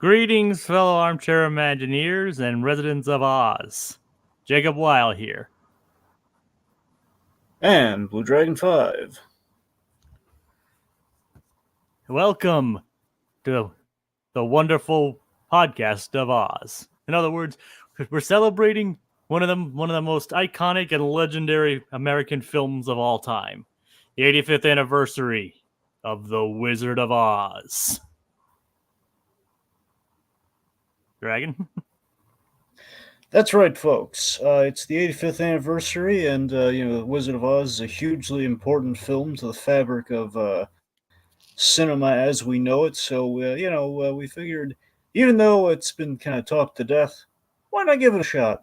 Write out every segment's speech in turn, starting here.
Greetings, fellow armchair Imagineers and residents of Oz. Jacob Weil here. And Blue Dragon 5. Welcome to the wonderful podcast of Oz. In other words, we're celebrating one of the most iconic and legendary American films of all time, the 85th anniversary of The Wizard of Oz. Dragon? That's right, folks. It's the 85th anniversary, and The Wizard of Oz is a hugely important film to the fabric of cinema as we know it. So, we figured, even though it's been kind of talked to death, why not give it a shot?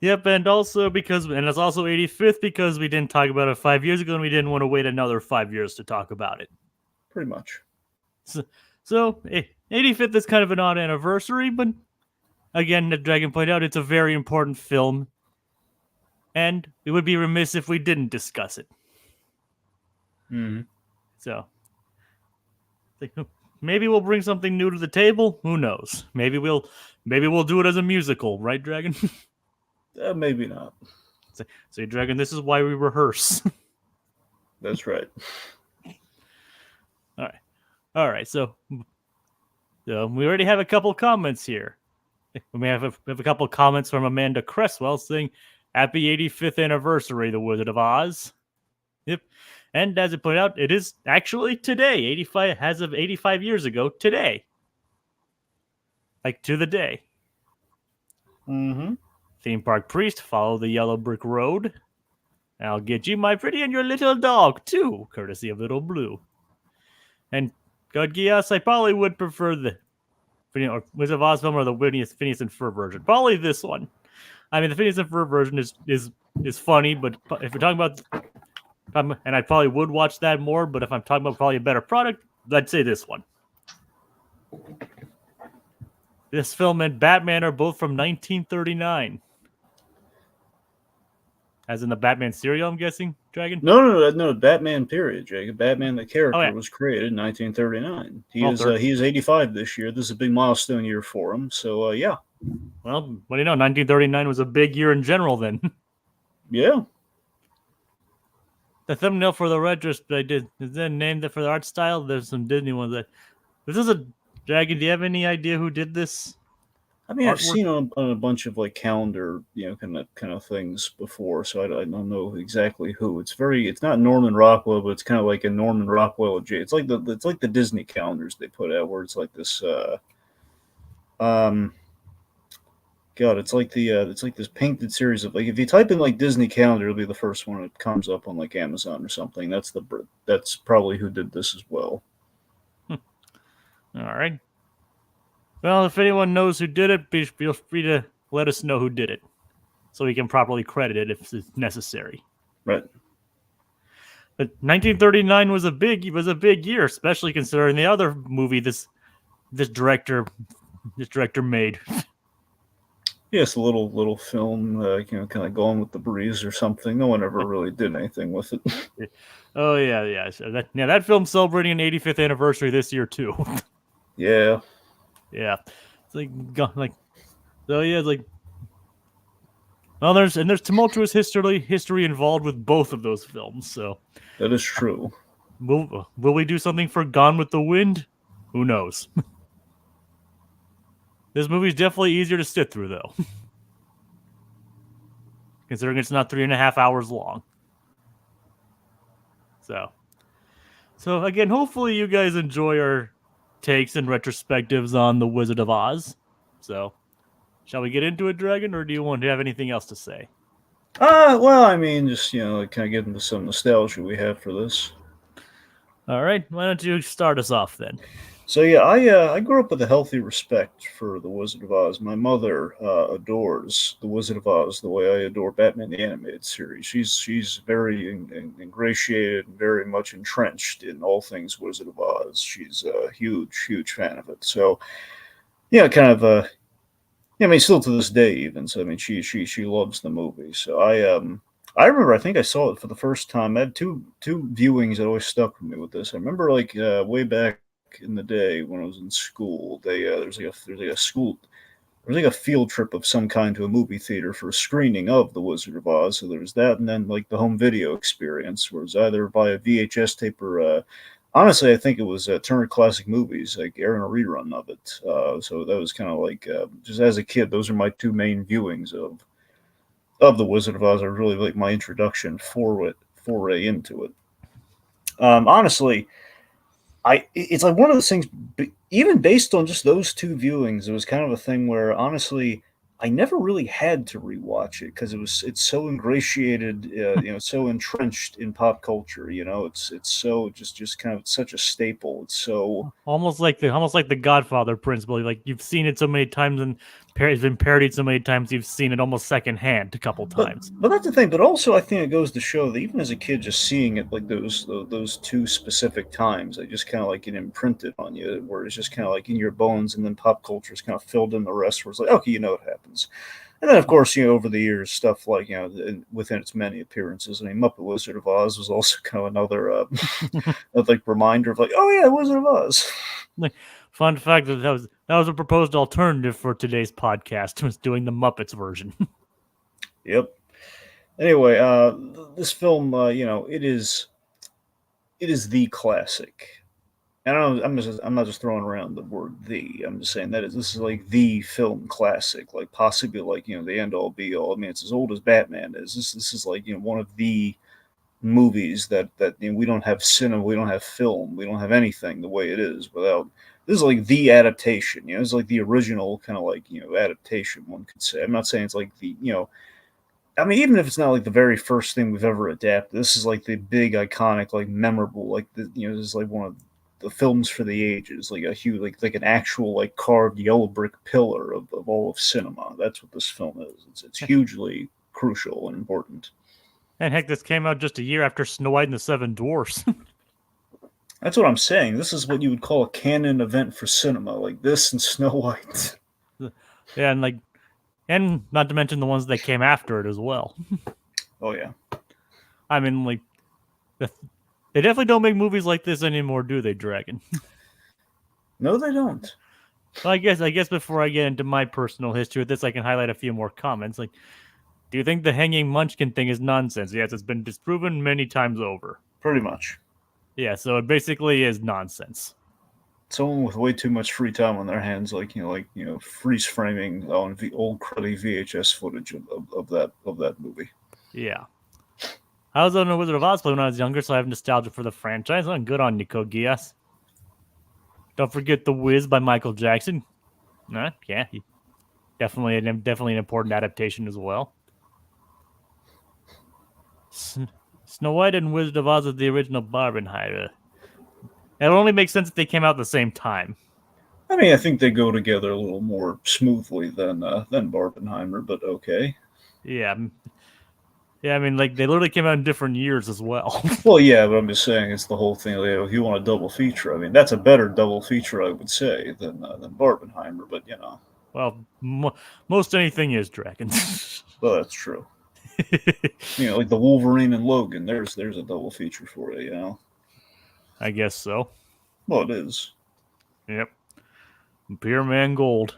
Yep, and also it's also 85th because we didn't talk about it 5 years ago, and we didn't want to wait another 5 years to talk about it. Pretty much. So 85th is kind of an odd anniversary, but again, the Dragon pointed out, it's a very important film, and it would be remiss if we didn't discuss it. Mm-hmm. So, maybe we'll bring something new to the table. Who knows? Maybe we'll do it as a musical, right, Dragon? Maybe not. So, Dragon, this is why we rehearse. That's right. All right. So we already have a couple comments here. We have a couple comments from Amanda Cresswell saying, "Happy 85th anniversary, The Wizard of Oz." Yep. And as it pointed out, it is actually today, 85, as of 85 years ago, today. Like, to the day. Mm-hmm. Theme Park Priest, follow the yellow brick road. I'll get you, my pretty, and your little dog, too, courtesy of Little Blue. And God, yes, I probably would prefer the Wizard of Oz film or the Phineas and Ferb version. Probably this one. I mean, the Phineas and Ferb version is funny, but if we're talking about, and I probably would watch that more, but if I'm talking about probably a better product, I'd say this one. This film and Batman are both from 1939. As in the Batman serial, I'm guessing, Dragon? No, Batman period, Jacob. Batman, the character, was created in 1939. He is 85 this year. This is a big milestone year for him, so yeah. Well, what do you know? 1939 was a big year in general then. Yeah. The thumbnail for the Retrospective is then named for the art style. There's some Disney ones that... This is a... Dragon, do you have any idea who did this? I mean, I've seen on a bunch of like calendar, kind of things before, so I don't know exactly who. It's not Norman Rockwell, but it's kind of like a Norman Rockwell. It's like the Disney calendars they put out, where it's like this. God, it's like this painted series of, like, if you type in like Disney calendar, it'll be the first one that comes up on like Amazon or something. That's probably who did this as well. All right. Well, if anyone knows who did it, feel free to let us know who did it, so we can properly credit it if it's necessary. Right. But 1939 was a big year, especially considering the other movie this director made. Yes, a little film, kind of going with the breeze or something. No one ever really did anything with it. Oh yeah. So that film's celebrating an 85th anniversary this year too. Yeah. Yeah, it's like well, there's tumultuous history involved with both of those films. So that is true. Will we do something for Gone with the Wind? Who knows? This movie's definitely easier to sit through, though, considering it's not 3.5 hours long. So again, hopefully you guys enjoy our takes and retrospectives on The Wizard of Oz. So, shall we get into it, Dragon, or do you want to have anything else to say? Well, I mean, just, kind of get into some nostalgia we have for this. All right, why don't you start us off then? So yeah, I grew up with a healthy respect for The Wizard of Oz. My mother adores The Wizard of Oz the way I adore Batman the Animated Series. She's very ingratiated and very much entrenched in all things Wizard of Oz. She's a huge fan of it. So yeah, kind of I mean, still to this day even. So I mean, she loves the movie. So I remember, I think I saw it for the first time. I had two viewings that always stuck with me with this. I remember, like, way back back in the day when I was in school. There's like a field trip of some kind to a movie theater for a screening of The Wizard of Oz. So there's that, and then like the home video experience, where it's either via VHS tape or honestly, I think it was Turner Classic Movies, like airing a rerun of it. So that was kind of like just as a kid, those are my two main viewings of The Wizard of Oz. Are really like my introduction foray into it. Honestly, it's like one of those things. Even based on just those two viewings, it was kind of a thing where honestly, I never really had to rewatch it because it's so ingratiated, so entrenched in pop culture. It's so just kind of such a staple. It's so almost like the Godfather principle. Like you've seen it so many times, and it's been parodied so many times. You've seen it almost secondhand a couple times. But that's the thing. But also, I think it goes to show that even as a kid, just seeing it like those two specific times, they just kind of like get imprinted on you, where it's just kind of like in your bones, and then pop culture is kind of filled in the rest. Where it's like, okay, you know what happens. And then, of course, over the years, stuff like within its many appearances. I mean, Muppet Wizard of Oz was also kind of another like reminder of like, oh yeah, Wizard of Oz. Like, fun fact that was a proposed alternative for today's podcast, was doing the Muppets version. Yep. Anyway, this film, it is the classic. And I'm not just throwing around the word "the." I'm just saying this is like the film classic, like possibly like the end all be all. I mean, it's as old as Batman is. This is like one of the movies that we don't have cinema, we don't have film, we don't have anything the way it is without. This is like the adaptation. It's like the original kind of like adaptation, one could say. I'm not saying it's like the I mean, even if it's not like the very first thing we've ever adapted, this is like the big, iconic, like memorable, like this is like one of the films for the ages, like a huge, like an actual like carved yellow brick pillar of all of cinema. That's what this film is. It's hugely crucial and important. And heck, this came out just a year after Snow White and the Seven Dwarfs. That's what I'm saying. This is what you would call a canon event for cinema, like this and Snow White. Yeah, and not to mention the ones that came after it as well. Oh yeah. I mean, like, they definitely don't make movies like this anymore, do they, Dragon? No, they don't. Well, I guess before I get into my personal history with this, I can highlight a few more comments. Like, do you think the hanging Munchkin thing is nonsense? Yes, it's been disproven many times over. Pretty much. Yeah, so it basically is nonsense. Someone with way too much free time on their hands, freeze framing on the old cruddy VHS footage of that movie. Yeah. I was on a Wizard of Oz play when I was younger, so I have nostalgia for the franchise. Oh, good on you, Kogias. Don't forget The Wiz by Michael Jackson. Yeah, definitely an important adaptation as well. Snow White and Wizard of Oz is the original Barbenheimer. It only makes sense if they came out at the same time. I mean, I think they go together a little more smoothly than Barbenheimer, but okay. Yeah. Yeah, I mean, like, they literally came out in different years as well. Well, yeah, but I'm just saying it's the whole thing. If you want a double feature, I mean, that's a better double feature, I would say, than Barbenheimer, but Well, most anything is, Dragon. Well, that's true. Like the Wolverine and Logan, there's a double feature for you, I guess so. Well, it is. Yep. Pure man gold.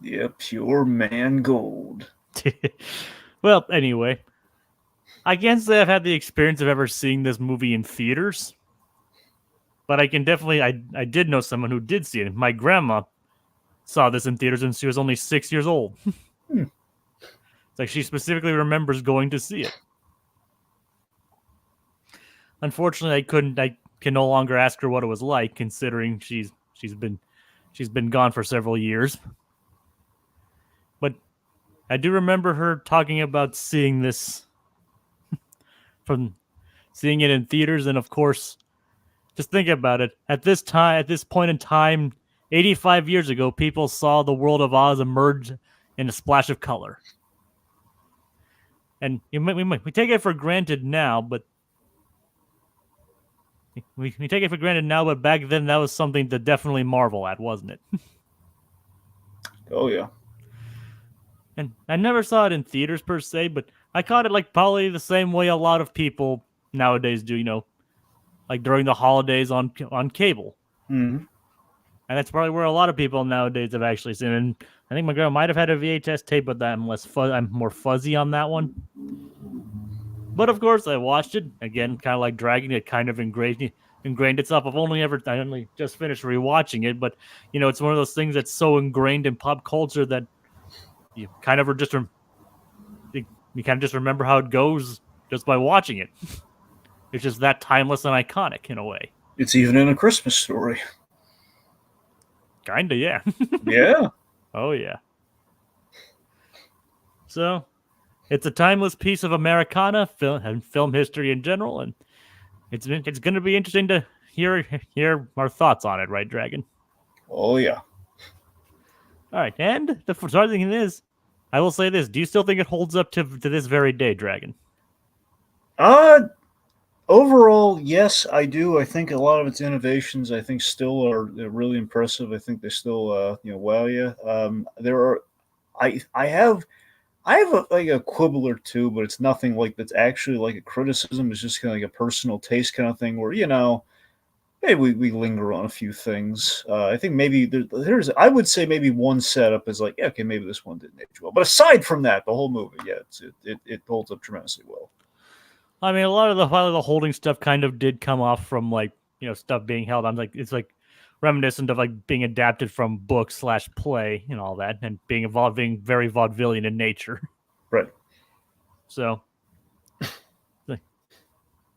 Yeah, pure man gold. Well, anyway, I can't say I've had the experience of ever seeing this movie in theaters, but I can definitely, I did know someone who did see it. My grandma saw this in theaters when she was only 6 years old. It's like she specifically remembers going to see it. Unfortunately, I can no longer ask her what it was like, considering she's been gone for several years. But I do remember her talking about seeing this seeing it in theaters, and of course, just think about it. At this point in time, 85 years ago, people saw the world of Oz emerge in a splash of color. And we take it for granted now, but we take it for granted now, but back then that was something to definitely marvel at, wasn't it? Oh yeah. And I never saw it in theaters per se, but I caught it like probably the same way a lot of people nowadays do, like during the holidays on cable. Mm-hmm. And that's probably where a lot of people nowadays have actually seen it. And I think my girl might have had a VHS tape, but I'm more fuzzy on that one. But of course, I watched it again, kind of like Dragon. It kind of ingrained itself. I only just finished rewatching it, but it's one of those things that's so ingrained in pop culture that you kind of you kind of just remember how it goes just by watching it. It's just that timeless and iconic in a way. It's even in A Christmas Story. Kinda, yeah. Yeah. Oh yeah. So it's a timeless piece of Americana and film history in general, and it's going to be interesting to hear our thoughts on it, right, Dragon? Oh yeah. All right, and the surprising thing is, I will say this: do you still think it holds up to this very day, Dragon? Uh Overall, yes, I do. I think a lot of its innovations, I think, still are really impressive. I think they still, wow you. There are, I have like a quibble or two, but it's nothing like that's actually like a criticism. It's just kind of like a personal taste kind of thing where maybe we linger on a few things. I think maybe there's I would say maybe one setup is like, yeah, okay, maybe this one didn't age well, but aside from that, the whole movie, yeah, it holds up tremendously well. I mean, a lot of the holding stuff kind of did come off from like stuff being held on. Like it's like reminiscent of like being adapted from book/play and all that, and being very vaudevillian in nature. Right. So,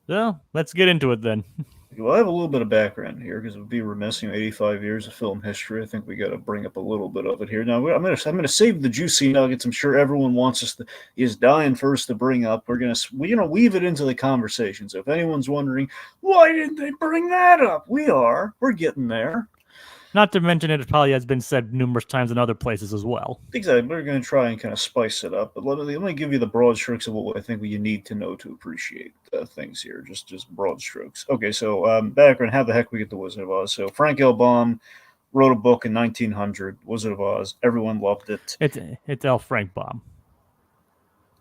well, let's get into it then. Well, I have a little bit of background here because it would be remiss. 85 years of film history. I think we got to bring up a little bit of it here. Now, I'm gonna save the juicy nuggets. I'm sure everyone wants us to is dying for us to bring up. We're gonna weave it into the conversation. So if anyone's wondering why didn't they bring that up, we're getting there. Not to mention it probably has been said numerous times in other places as well. Exactly. We're going to try and kind of spice it up, but let me give you the broad strokes of what I think you need to know to appreciate things here. Just broad strokes. Okay, so background: how the heck we get the Wizard of Oz? So Frank L. Baum wrote a book in 1900, Wizard of Oz. Everyone loved it. It's L. Frank Baum.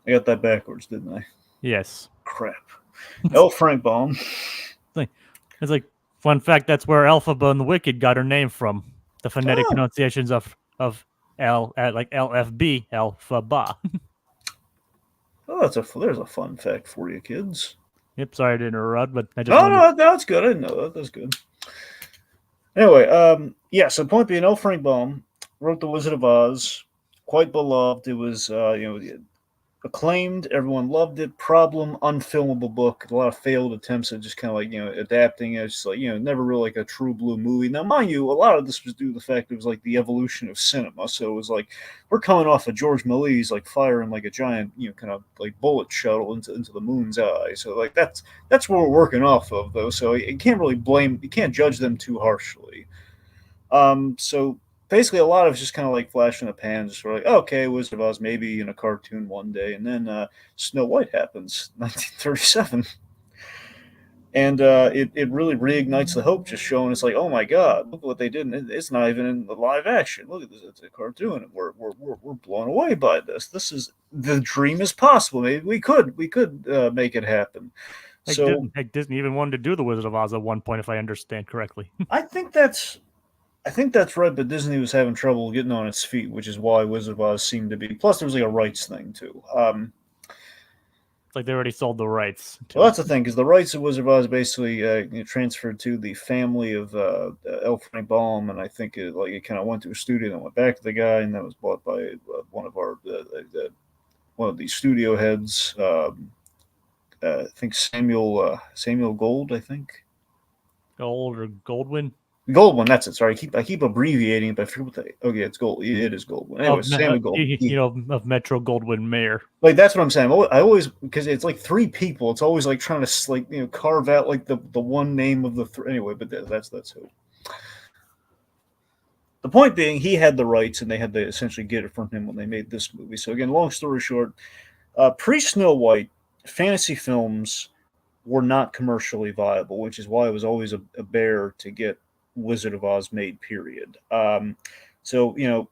I got that backwards, didn't I? Yes. Crap. L. Frank Baum. It's like fun fact. That's where Elphaba and the Wicked got her name from. The phonetic pronunciations of L like LFB, Elphaba. Oh, there's a fun fact for you, kids. Yep. Sorry to interrupt, but I just no, that's good. I didn't know that. That's good. Anyway, yeah. So point being, L. Frank Baum wrote The Wizard of Oz, quite beloved. It was acclaimed. Everyone loved it. Problem: unfilmable book. A lot of failed attempts at just kind of like adapting it. It's just like never really like a true blue movie. Now, mind you, a lot of this was due to the fact it was like the evolution of cinema. So it was like we're coming off of George Méliès like firing like a giant kind of like bullet shuttle into the moon's eye. So like that's what we're working off of though. So you can't judge them too harshly. So basically a lot of it's just kind of like flash in the pan, just sort of like, okay, Wizard of Oz maybe in a cartoon one day, and then Snow White happens, 1937, and it really reignites the hope, just showing it's like, oh my God, look what they did. It's not even in the live action. Look at this, it's a cartoon, and we're blown away by this. This is the dream is possible. Maybe we could make it happen. Disney even wanted to do the Wizard of Oz at one point, if I understand correctly. I think that's right, but Disney was having trouble getting on its feet, which is why Wizard of Oz seemed to be. Plus, there was like a rights thing too. It's like they already sold the rights. Well, that's the thing, because the rights of Wizard of Oz basically transferred to the family of L. Frank Baum, and I think it kind of went to a studio and went back to the guy, and that was bought by one of the studio heads. I think Samuel Gold. I think Gold or Goldwyn. Goldwyn, that's it. Sorry, I keep abbreviating it, but I forget what okay, it's Gold. It is Goldwyn. Anyway, Samuel Goldwyn. Of Metro Goldwyn Mayer. Like that's what I'm saying. I always because it's like three people. It's always like trying to carve out like the one name of the three. Anyway, but that's who. The point being, he had the rights, and they had to essentially get it from him when they made this movie. So again, long story short, pre Snow White, fantasy films were not commercially viable, which is why it was always a bear to get Wizard of Oz made, period. So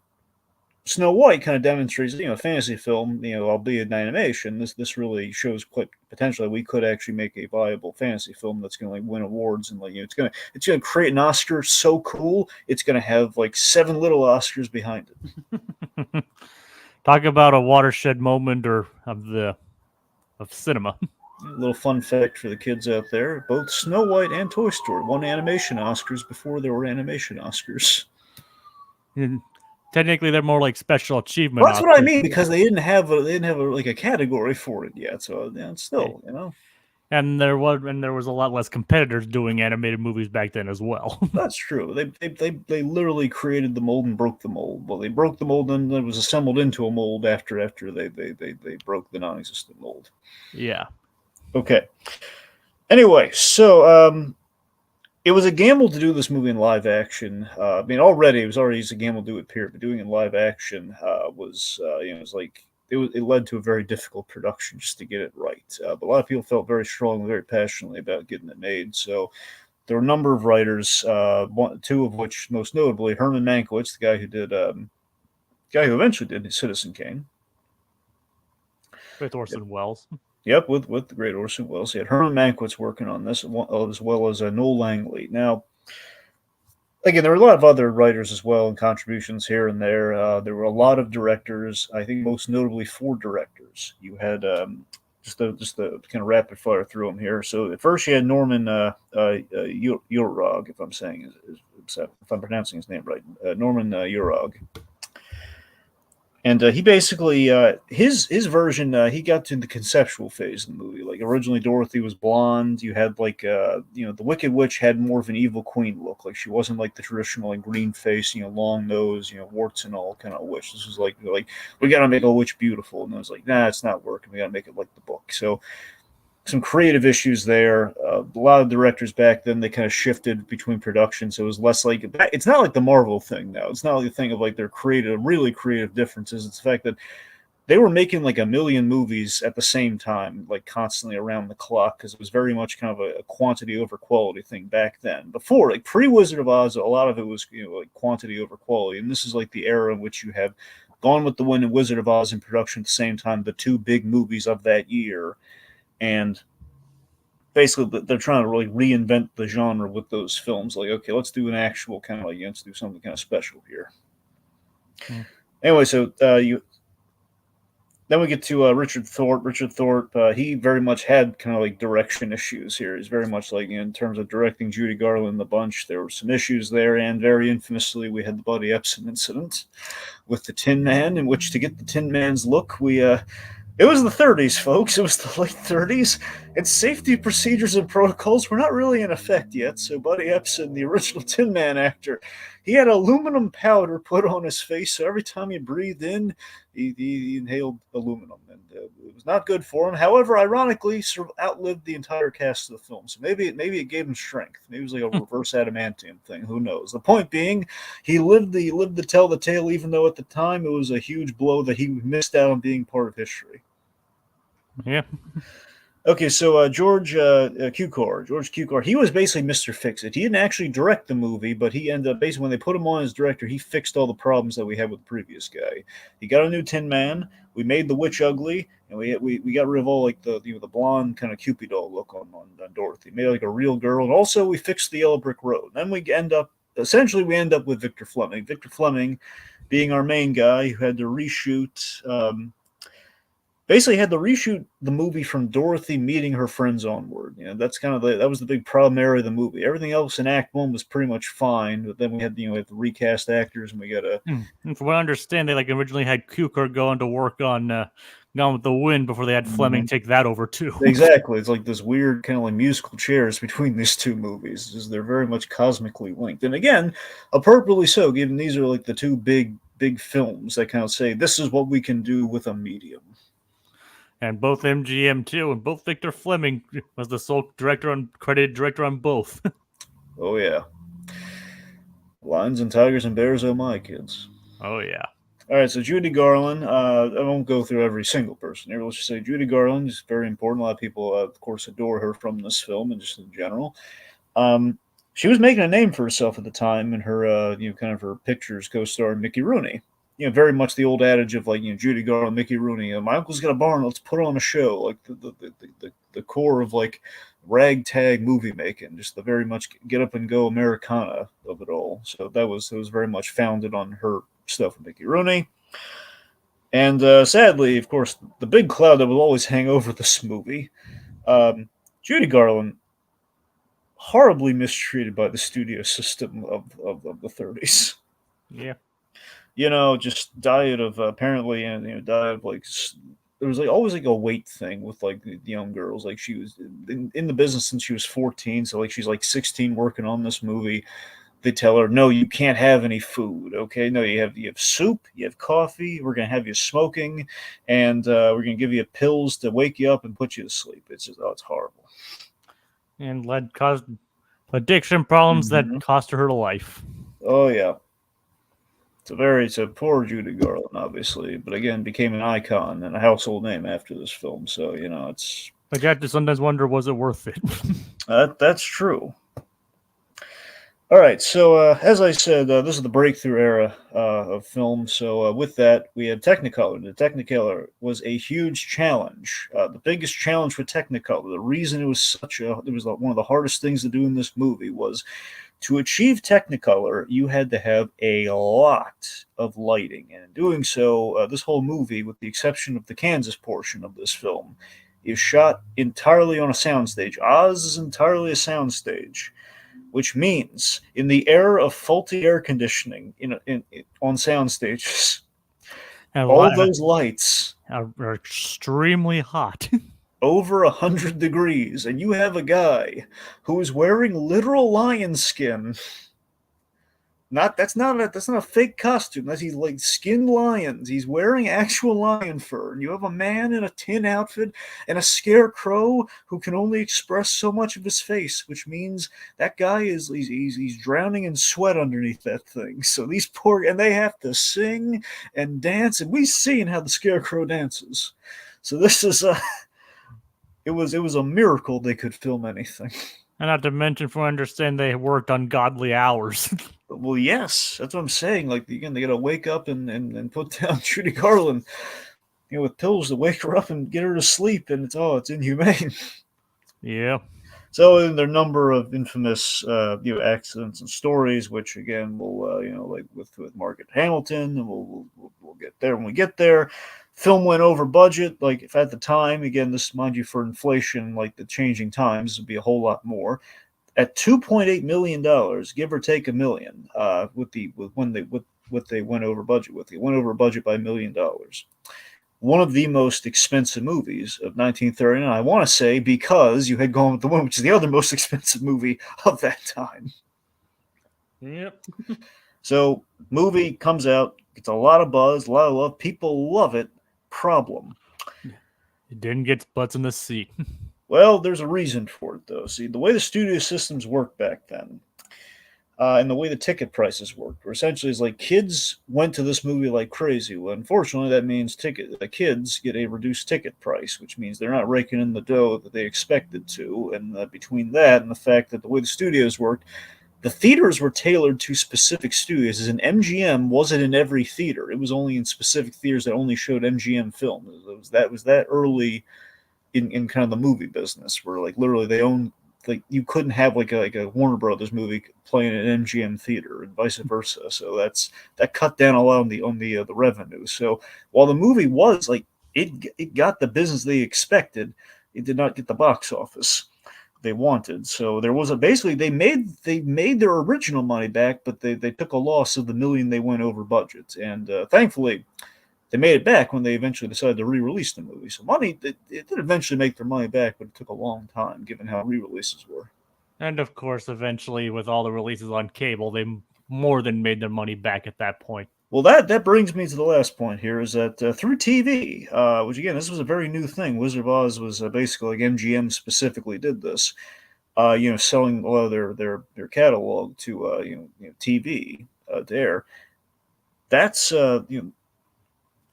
Snow White kind of demonstrates, a fantasy film, albeit in animation. This really shows quite potentially we could actually make a viable fantasy film that's going to win awards, and it's gonna create an Oscar so cool it's going to have 7 little Oscars behind it. Talk about a watershed moment of cinema. A little fun fact for the kids out there: both Snow White and Toy Story won animation Oscars before there were animation Oscars. Technically, they're more like special achievement. Well, that's what I mean, because they didn't have a category for it yet. So it's still, And there was a lot less competitors doing animated movies back then as well. That's true. They literally created the mold and broke the mold. Well, they broke the mold and it was assembled into a mold after they broke the non-existent mold. Yeah. Okay. Anyway, so it was a gamble to do this movie in live action. I mean, already it was a gamble to do it, period. But doing it in live action was, it was it led to a very difficult production just to get it right. But a lot of people felt very strongly, very passionately about getting it made. So there were a number of writers, two of which, most notably, Herman Mankiewicz, the guy who eventually did Citizen Kane, with Orson Welles. Yep, with the great Orson Welles. He had Herman Mankiewicz working on this, as well as Noel Langley. Now, again, there were a lot of other writers as well and contributions here and there. There were a lot of directors. I think most notably 4 directors. You had just to kind of rapid fire through them here. So at first you had Norman Urog, if I'm pronouncing his name right, Norman Urog. And he basically, his version, he got to the conceptual phase of the movie. Like originally, Dorothy was blonde. You had the Wicked Witch had more of an evil queen look. Like she wasn't like the traditional green face, long nose, warts and all kind of witch. This was like we got to make a witch beautiful, and I was like, nah, it's not working. We got to make it like the book. So some creative issues there. A lot of directors back then, they kind of shifted between productions. So it was less like, it's not like the Marvel thing now. It's not like the thing of their really creative differences. It's the fact that they were making like a million movies at the same time, like constantly around the clock, because it was very much kind of a quantity over quality thing back then. Before, like pre-Wizard of Oz, a lot of it was like quantity over quality. And this is like the era in which you have Gone with the Wind and Wizard of Oz in production at the same time, the 2 big movies of that year. And basically, they're trying to really reinvent the genre with those films. Like, okay, let's do an actual kind of let's do something kind of special here. Anyway, so then we get to Richard Thorpe. Richard Thorpe, he very much had kind of direction issues here. He's very much in terms of directing Judy Garland and the bunch, there were some issues there, and very infamously, we had the Buddy Epson incident with the Tin Man, in which to get the Tin Man's look, it was the 30s, folks. It was the late 30s, and safety procedures and protocols were not really in effect yet. So Buddy Epson, the original Tin Man actor, he had aluminum powder put on his face, so every time he breathed in, he inhaled aluminum, and it was not good for him. However, ironically, outlived the entire cast of the film, so maybe it gave him strength. Maybe it was like a reverse adamantium thing. Who knows? The point being, he lived to tell the tale, even though at the time it was a huge blow that he missed out on being part of history. Yeah. Okay, so George Cukor, he was basically Mr. Fix-It. He didn't actually direct the movie, but he ended up basically when they put him on as director, he fixed all the problems that we had with the previous guy. He got a new Tin Man. We made the witch ugly, and we got rid of all the blonde kind of Cupid doll look on Dorothy. Made a real girl, and also we fixed the Yellow Brick Road. Then we end up with Victor Fleming. Victor Fleming, being our main guy, who had to reshoot. Basically had to reshoot the movie from Dorothy meeting her friends onward. That's kind of that was the big problem area of the movie. Everything else in Act 1 was pretty much fine, but then we had we had to recast actors, and we got to. And from what I understand, they originally had Cukor going to work on Gone with the Wind before they had Fleming take that over too. Exactly, it's like this weird kind of musical chairs between these 2 movies. They're very much cosmically linked, and again, appropriately so, given these are the 2 big films that kind of say this is what we can do with a medium. And both MGM too, and both Victor Fleming was the sole credited director on both. Oh yeah, lions and tigers and bears, oh my kids. Oh yeah. All right, so Judy Garland. I won't go through every single person here. Let's just say Judy Garland is very important. A lot of people, of course, adore her from this film and just in general. She was making a name for herself at the time, and her kind of her pictures co-starring Mickey Rooney. very much the old adage of like Judy Garland, Mickey Rooney. My uncle's got a barn. Let's put on a show. Like the core of like ragtag movie making, just the very much get up and go Americana of it all. So it was very much founded on her stuff with Mickey Rooney. And sadly, of course, the big cloud that will always hang over this movie, Judy Garland, horribly mistreated by the studio system of the 30s. Yeah. Just diet of apparently, and diet of like there was like always like a weight thing with like the young girls. Like she was in the business since she was 14, so like she's like 16 working on this movie. They tell her, no, you can't have any food. Okay, no, you have soup, you have coffee. We're gonna have you smoking, and we're gonna give you pills to wake you up and put you to sleep. It's just it's horrible. And caused addiction problems Mhm. that cost her life. Oh yeah. It's a poor Judy Garland, obviously, but again, became an icon and a household name after this film. So it's But you have to sometimes wonder, was it worth it? that's true. All right, so as I said, this is the breakthrough era of film. So with that, we had Technicolor. The Technicolor was a huge challenge, the biggest challenge with Technicolor. The reason it was one of the hardest things to do in this movie was to achieve Technicolor, you had to have a lot of lighting. And in doing so, this whole movie, with the exception of the Kansas portion of this film, is shot entirely on a soundstage. Oz is entirely a soundstage, which means in the era of faulty air conditioning on sound stages, all those lights are extremely hot. over 100 degrees, and you have a guy who is wearing literal lion skin. That's not a fake costume. He's like skinned lions. He's wearing actual lion fur, and you have a man in a tin outfit and a scarecrow who can only express so much of his face, which means that guy he's drowning in sweat underneath that thing. So these and they have to sing and dance, and we've seen how the scarecrow dances. So this is it was a miracle they could film anything. And not to mention, for I understand, they worked ungodly hours. Well, yes, that's what I'm saying. Like again, they got to wake up and put down Judy Garland, with pills to wake her up and get her to sleep, and it's inhumane. Yeah. So there are a number of infamous accidents and stories, which again will like with Marg Hamilton, and we'll get there when we get there. Film went over budget. Like if at the time, again, this mind you for inflation, like the changing times, would be a whole lot more. At $2.8 million, give or take $1 million, what they went over budget with. They went over budget by $1 million. One of the most expensive movies of 1939, I want to say, because you had Gone with the Wind, which is the other most expensive movie of that time. Yep. So, movie comes out, gets a lot of buzz, a lot of love. People love it. Problem. It didn't get butts in the seat. Well, there's a reason for it, though. See, the way the studio systems worked back then, and the way the ticket prices worked, were essentially is like kids went to this movie like crazy. Well, unfortunately, that means the kids get a reduced ticket price, which means they're not raking in the dough that they expected to. And between that and the fact that the way the studios worked, the theaters were tailored to specific studios. As an MGM wasn't in every theater; it was only in specific theaters that only showed MGM film. It was that early in kind of the movie business, where like literally they own, like you couldn't have like a Warner Brothers movie playing in an MGM theater and vice versa. So that cut down a lot on the revenue. So while the movie was like it got the business they expected, it did not get the box office they wanted. So there was basically they made their original money back, but they took a loss of the $1 million they went over budget, and thankfully they made it back when they eventually decided to re-release the movie. So it did eventually make their money back, but it took a long time given how re-releases were. And of course, eventually, with all the releases on cable, they more than made their money back at that point. Well, that brings me to the last point here, is that through TV, which again, this was a very new thing. Wizard of Oz was basically, like MGM specifically did this, selling a lot of their catalog to TV to air. That's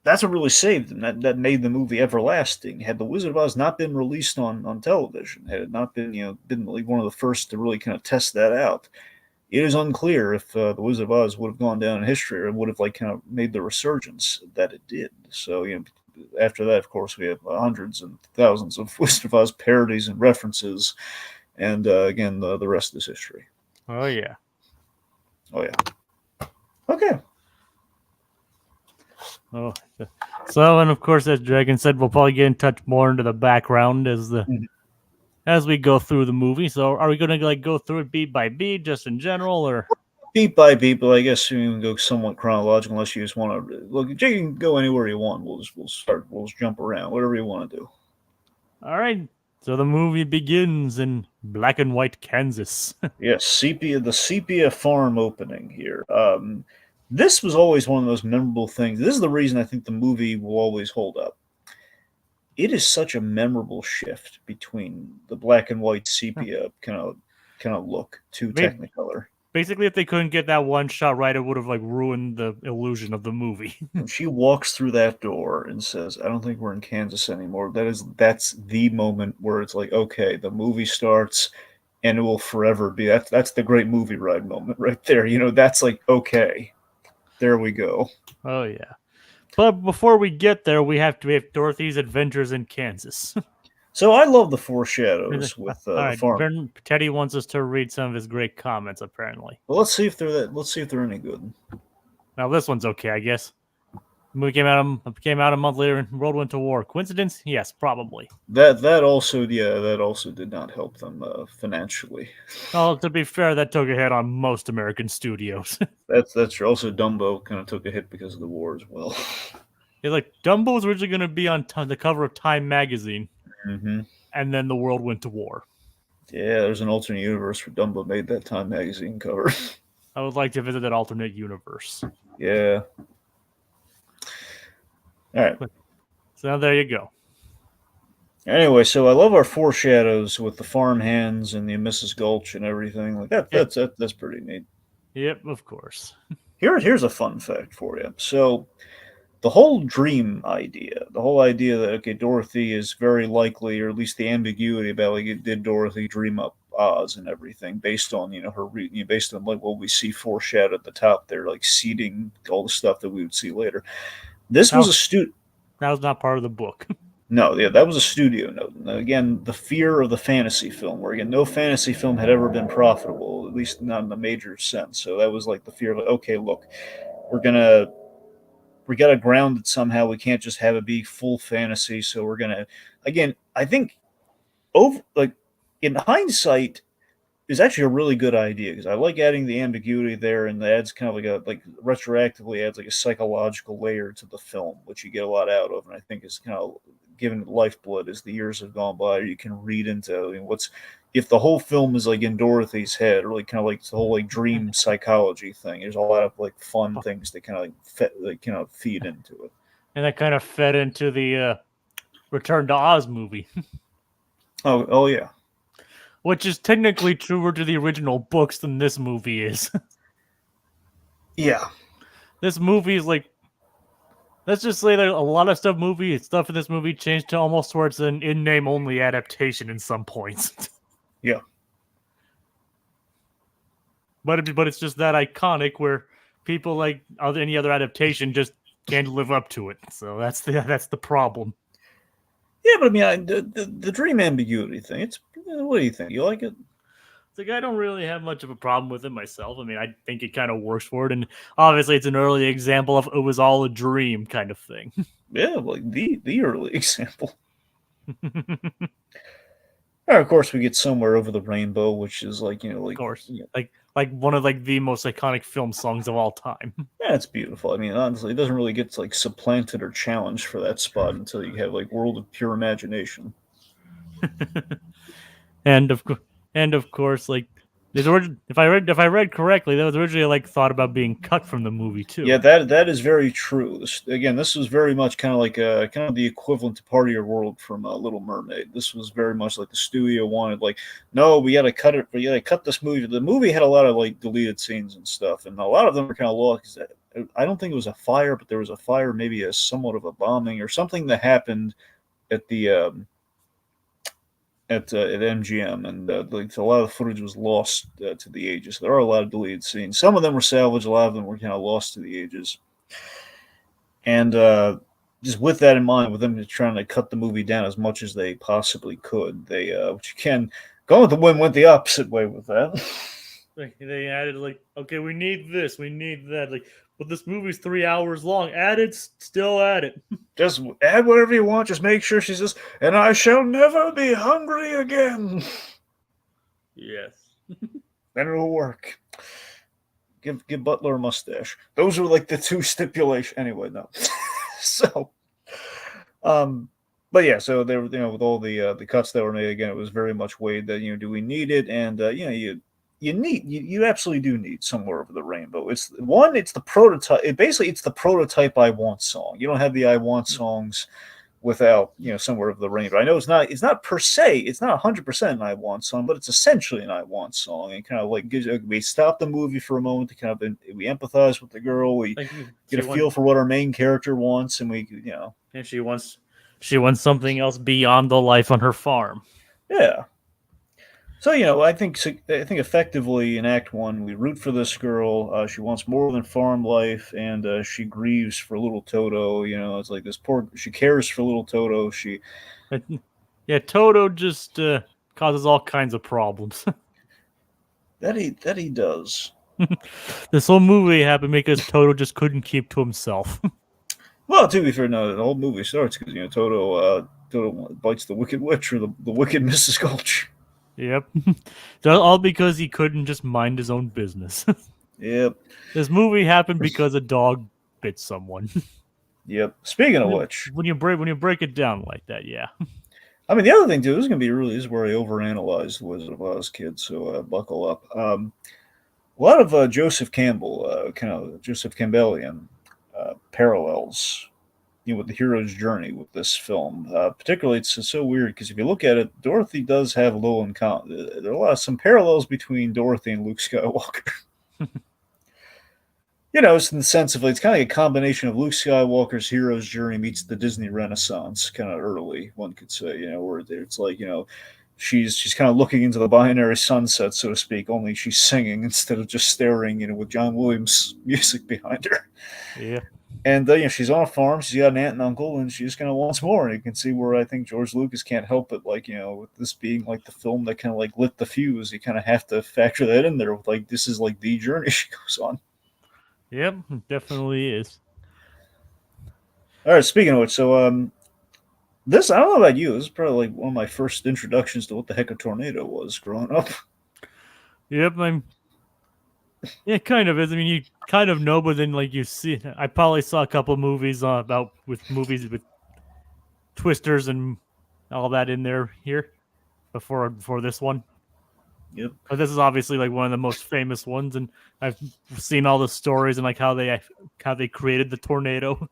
that's what really saved them. That made the movie everlasting. Had the Wizard of Oz not been released on television, had it not been been like one of the first to really kind of test that out, it is unclear if the Wizard of Oz would have gone down in history or would have like kind of made the resurgence that it did. So after that, of course, we have hundreds and thousands of Wizard of Oz parodies and references, and again, the rest is history. Oh yeah. Oh yeah. Okay. Oh, so and of course, as Dragon said, we'll probably get in touch more into the background as we go through the movie. So, are we going to like go through it beat by beat, just in general, or Beat by beat, but I guess we can go somewhat chronological unless you just want to look. You can go anywhere you want. We'll just jump around, whatever you want to do. all right? So the movie begins in black and white Kansas. Yes, the sepia farm opening here. This was always one of those memorable things. This is the reason I think the movie will always hold up. It is such a memorable shift between the black and white sepia kind of look to Technicolor. Basically, if they couldn't get that one shot right, it would have like ruined the illusion of the movie. When she walks through that door and says, "I don't think we're in Kansas anymore," that's the moment where it's like, okay, the movie starts and it will forever be that's the great movie ride moment right there. That's like, okay, there we go. Oh yeah. But before we get there, we have Dorothy's adventures in Kansas. So I love the foreshadows with the farm. Teddy wants us to read some of his great comments, apparently. Well, let's see if they're any good. Now this one's okay, I guess. The movie came out a month later, and the world went to war. Coincidence? Yes, probably. That also did not help them financially. Well, to be fair, that took a hit on most American studios. That's true. Also, Dumbo kind of took a hit because of the war as well. Yeah, like Dumbo was originally going to be on the cover of Time magazine, and then the world went to war. Yeah, there's an alternate universe where Dumbo made that Time magazine cover. I would like to visit that alternate universe. Yeah. All right. So there you go. Anyway, so I love our foreshadows with the farm hands and the Mrs. Gulch and everything like that. That's pretty neat. Yep, of course. Here's a fun fact for you. So the whole dream idea, the whole idea that, okay, Dorothy is very likely, or at least the ambiguity about like, did Dorothy dream up Oz and everything, based on based on like what we see foreshadowed at the top there, like seeding all the stuff that we would see later. That was not part of the book. No, yeah, that was a studio note. And again, the fear of the fantasy film, where again, no fantasy film had ever been profitable, at least not in a major sense. So that was like the fear of, okay, look, we gotta ground it somehow. We can't just have it be full fantasy. So we're gonna, again, I think in hindsight, is actually a really good idea because I like adding the ambiguity there, and adds kind of like retroactively adds like a psychological layer to the film, which you get a lot out of, and I think is kind of given it lifeblood as the years have gone by. You can read into what's if the whole film is like in Dorothy's head, or like kind of like the whole like dream psychology thing. There's a lot of like fun things that kind of feed into it, and that kind of fed into the Return to Oz movie. Oh yeah. Which is technically truer to the original books than this movie is. Yeah. This movie is like, let's just say that a lot of stuff in this movie changed to almost towards an in-name only adaptation in some points. Yeah. But it's just that iconic where people like any other adaptation just can't live up to it. So that's the problem. Yeah, but I mean, the dream ambiguity thing. What do you think? You like it? It's like I don't really have much of a problem with it myself. I mean, I think it kind of works for it, and obviously, it's an early example of it was all a dream kind of thing. Yeah, like the early example. Of course, we get Somewhere Over the Rainbow, which is like of course, like one of like the most iconic film songs of all time. Yeah, it's beautiful. I mean, honestly, it doesn't really get like supplanted or challenged for that spot until you have like World of Pure Imagination. and of course, like if I read correctly, that was originally like thought about being cut from the movie too. Yeah, that is very true. This was very much kind of like kind of the equivalent to Part of Your World from Little Mermaid. This was very much like the studio wanted, like, no, we got to cut it. We got to cut this movie. The movie had a lot of like deleted scenes and stuff, and a lot of them were kind of lost. I don't think it was a fire, but there was a fire, maybe somewhat of a bombing or something that happened at the at MGM, and like a lot of the footage was lost to the ages. There are a lot of deleted scenes. Some of them were salvaged. A lot of them were kind of lost to the ages. And just with that in mind, with them trying to cut the movie down as much as they possibly could, they which you can go with the wind went the opposite way with that. Like, they added like, okay, we need this, we need that. Like, but this movie's 3 hours long. Add it, still add it. Just add whatever you want. Just make sure she says, "And I shall never be hungry again." Yes. Then it'll work. Give Butler a mustache. Those are like the two stipulations. Anyway, no. So, but yeah, so there, with all the cuts that were made, again, it was very much weighed that do we need it, and you absolutely do need Somewhere Over the Rainbow. It's the prototype. It's the prototype I Want song. You don't have the I Want songs without Somewhere Over the Rainbow. I know it's not per se, it's not 100% an I Want song, but it's essentially an I Want song, and kind of like we stop the movie for a moment to kind of we empathize with the girl, we get a feel for what our main character wants, and we and she wants something else beyond the life on her farm. Yeah. So I think effectively in Act One, we root for this girl. She wants more than farm life, and she grieves for little Toto. It's like this poor. She cares for little Toto. Yeah, Toto just causes all kinds of problems. that he does. This whole movie happened because Toto just couldn't keep to himself. Well, to be fair, no, the whole movie starts because Toto bites the Wicked Witch or the Wicked Mrs. Gulch. Yep. All because he couldn't just mind his own business. Yep. This movie happened because a dog bit someone. Yep. Speaking of which, when you break it down like that, yeah. I mean, the other thing too, this is where I overanalyze the Wizard of Oz, kids. So buckle up. A lot of Joseph Campbell, kind of Joseph Campbellian parallels with the hero's journey with this film. Particularly, it's so weird because if you look at it, Dorothy does have little in common. There are some parallels between Dorothy and Luke Skywalker. It's in the sense of it's kind of like a combination of Luke Skywalker's hero's journey meets the Disney Renaissance, kind of early, one could say. Where it's like she's kind of looking into the binary sunset, so to speak. Only she's singing instead of just staring, with John Williams music behind her. Yeah. And she's on a farm. She's got an aunt and uncle, and she just kind of wants more. And you can see where I think George Lucas can't help it, with this being like the film that kind of like lit the fuse. You kind of have to factor that in there with this is like the journey she goes on. Yep, definitely is. All right. Speaking of which, so this I don't know about you. This is probably like one of my first introductions to what the heck a tornado was growing up. Yep, yeah, kind of is. I mean, you kind of know, but then you see, I probably saw a couple movies with twisters and all that in there here before this one. Yep. But this is obviously one of the most famous ones, and I've seen all the stories and how they created the tornado.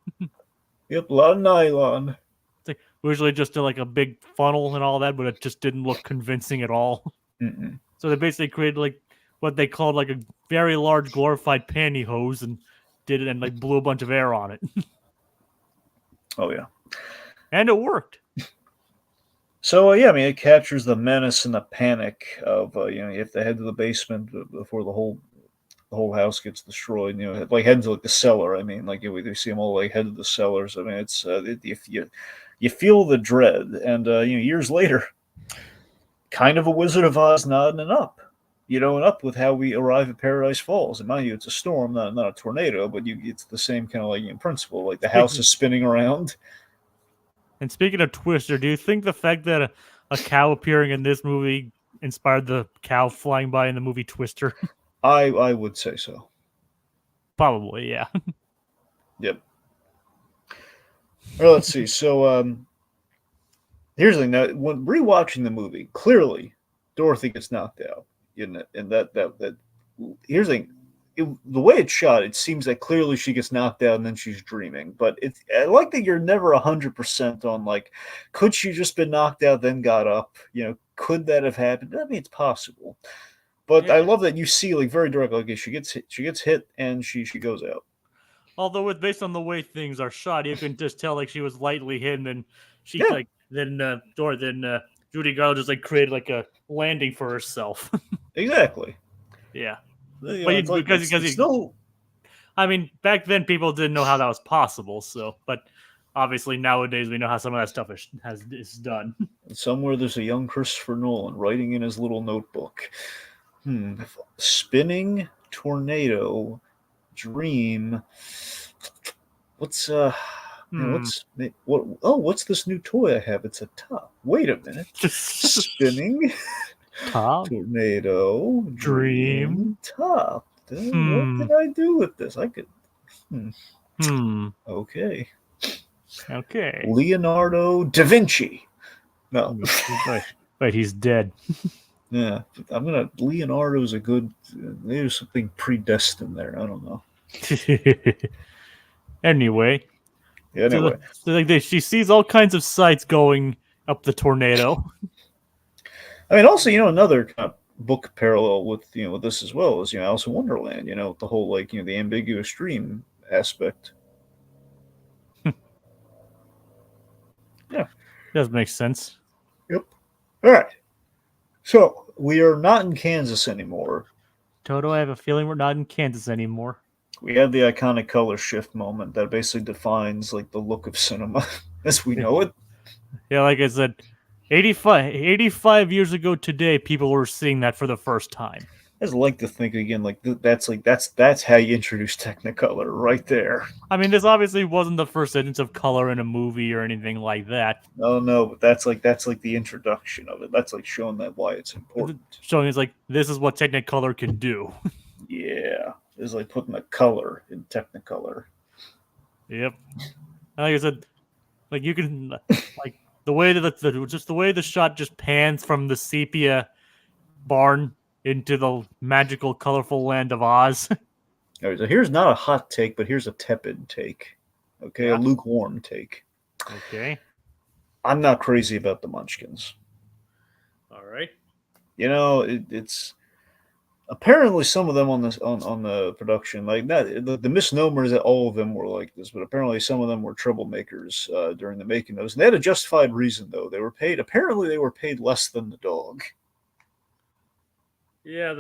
Yep, a lot of nylon. It's usually just a big funnel and all that, but it just didn't look convincing at all. Mm-mm. So they basically created what they called a very large glorified pantyhose and did it and blew a bunch of air on it. Oh yeah, and it worked. So yeah, I mean, it captures the menace and the panic of you have to head to the basement before the whole house gets destroyed. Head to the cellar. I mean, we see them all head to the cellars. I mean, it's you feel the dread, and years later, kind of a Wizard of Oz nodding up. And up with how we arrive at Paradise Falls. And mind you, it's a storm, not a tornado, but it's the same kind of principle. The house is spinning around. And speaking of Twister, do you think the fact that a cow appearing in this movie inspired the cow flying by in the movie Twister? I would say so. Probably, yeah. Yep. Well, let's see. So here's the thing. Now, when rewatching the movie, clearly Dorothy gets knocked out. And that here's the thing. The way it's shot, it seems that clearly she gets knocked out and then she's dreaming. But I like that you're never 100% on could she just been knocked out then got up? Could that have happened? I mean, it's possible. But yeah. I love that you see very directly. She gets hit and she goes out. Although based on the way things are shot, you can just tell she was lightly hit and then she Judy Garland just like created like a landing for herself. Exactly. Yeah, You but know, it's like it's no. I mean, back then people didn't know how that was possible. So, but obviously nowadays we know how some of that stuff is done. Somewhere there's a young Christopher Nolan writing in his little notebook. Spinning tornado dream. What's Hmm. what's this new toy I have? It's a top. Wait a minute. Spinning Top tornado dream. dream top. What Hmm. can I do with this? I could. Hmm. Okay. Okay. Leonardo da Vinci. No. Wait, he's dead. Yeah, I'm gonna. Leonardo's a good. There's something predestined there. I don't know. Anyway, Anyway, she sees all kinds of sights going up the tornado. I mean, also, another kind of book parallel with with this as well is Alice in Wonderland. The whole like the ambiguous dream aspect. Yeah. Does make sense. Yep. All right. So we are not in Kansas anymore. Toto, I have a feeling we're not in Kansas anymore. We had the iconic color shift moment that basically defines like the look of cinema as we know it. Yeah, like I said, 85 years ago today, people were seeing that for the first time. I just like to think again, like that's how you introduce Technicolor right there. I mean, this obviously wasn't the first instance of color in a movie or anything like that. Oh no, but that's like the introduction of it. That's like showing that why it's important. Showing it's like this is what Technicolor can do. Yeah, it's like putting a color in Technicolor. Yep. And like I said, like you can like the way that the way the shot just pans from the sepia barn into the magical, colorful land of Oz. All right, so here's not a hot take, but here's a tepid take. Okay, Yeah. a lukewarm take. Okay. I'm not crazy about the Munchkins. All right. It's apparently some of them on this on the production like that. The misnomer is that all of them were like this, but apparently some of them were troublemakers during the making of those. And they had a justified reason though. They were paid. Apparently, they were paid less than the dog. Yeah,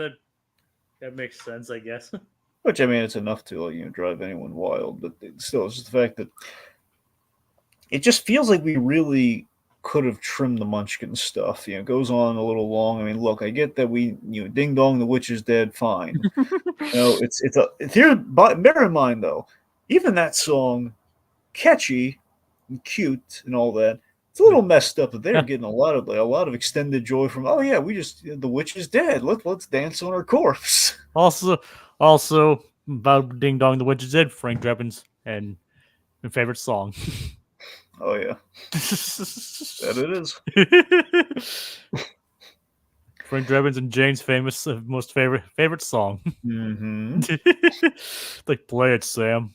that makes sense, I guess. Which I mean, it's enough to like, drive anyone wild. But still, it's just the fact that it just feels like we really could have trimmed the Munchkin stuff. It goes on a little long. I mean, look, I get that we, Ding Dong, the Witch is Dead, fine. It's here. But bear in mind though, even that song, catchy and cute and all that, it's a little messed up. That they're getting a lot of extended joy from. Oh yeah, the witch is dead. Let's dance on her corpse. Also about Ding Dong, the Witch is Dead, Frank Drebin's and my favorite song. Oh yeah, that it is. Frank Drebin's and Jane's famous, most favorite song. Mm-hmm. Like, play it, Sam.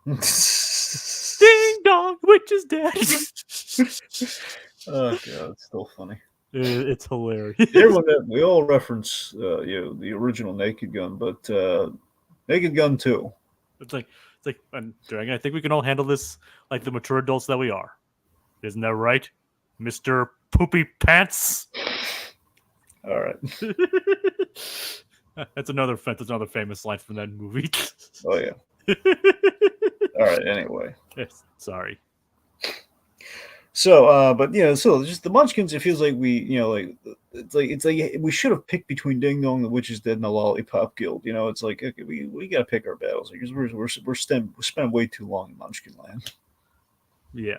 Ding Dong, Witch is Dead. Oh god, it's still funny. It's hilarious. We all reference the original Naked Gun, but Naked Gun 2. It's like, Dragon, I think we can all handle this like the mature adults that we are. Isn't that right, Mr. Poopy Pants? All right. That's another famous line from that movie. Oh yeah. All right. Anyway. Yes, sorry. So, but so just the Munchkins. It feels like we, it's like we should have picked between Ding Dong, the Witch is Dead, and the Lollipop Guild. It's like okay, we got to pick our battles because we're spending way too long in Munchkin Land. Yeah.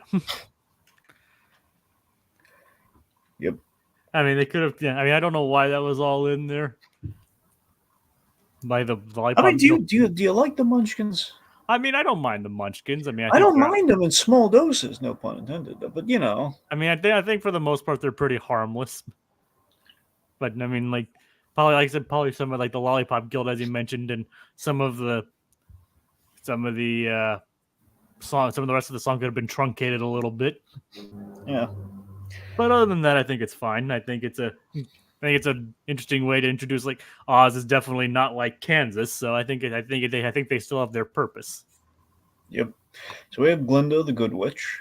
Yep. I mean, they could have. Yeah, I mean, I don't know why that was all in there. By the Lollipop. I mean, do you like the Munchkins? I mean, I don't mind the Munchkins. I mean, I don't mind them in small doses, no pun intended. But I mean, I think for the most part they're pretty harmless. But I mean, like probably, like I said, probably some of like the Lollipop Guild, as you mentioned, and some of the songs, some of the rest of the song could have been truncated a little bit. Yeah. But other than that, I think it's fine. I think it's an interesting way to introduce like Oz is definitely not like Kansas, so I think they still have their purpose. Yep. So we have Glinda, the Good Witch.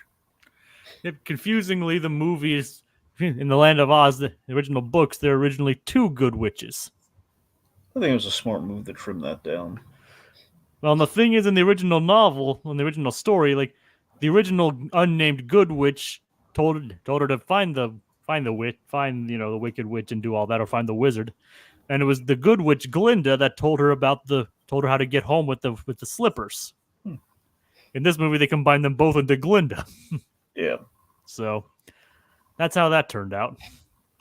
Confusingly, the movie is in the Land of Oz, the original books, there are originally 2 good witches. I think it was a smart move to trim that down. Well, and the thing is, in the original novel, in the original story, like the original unnamed good witch told her to find the wicked witch and do all that, or find the wizard. And it was the good witch Glinda that told her how to get home with the slippers. In this movie, they combined them both into Glinda. Yeah. So that's how that turned out.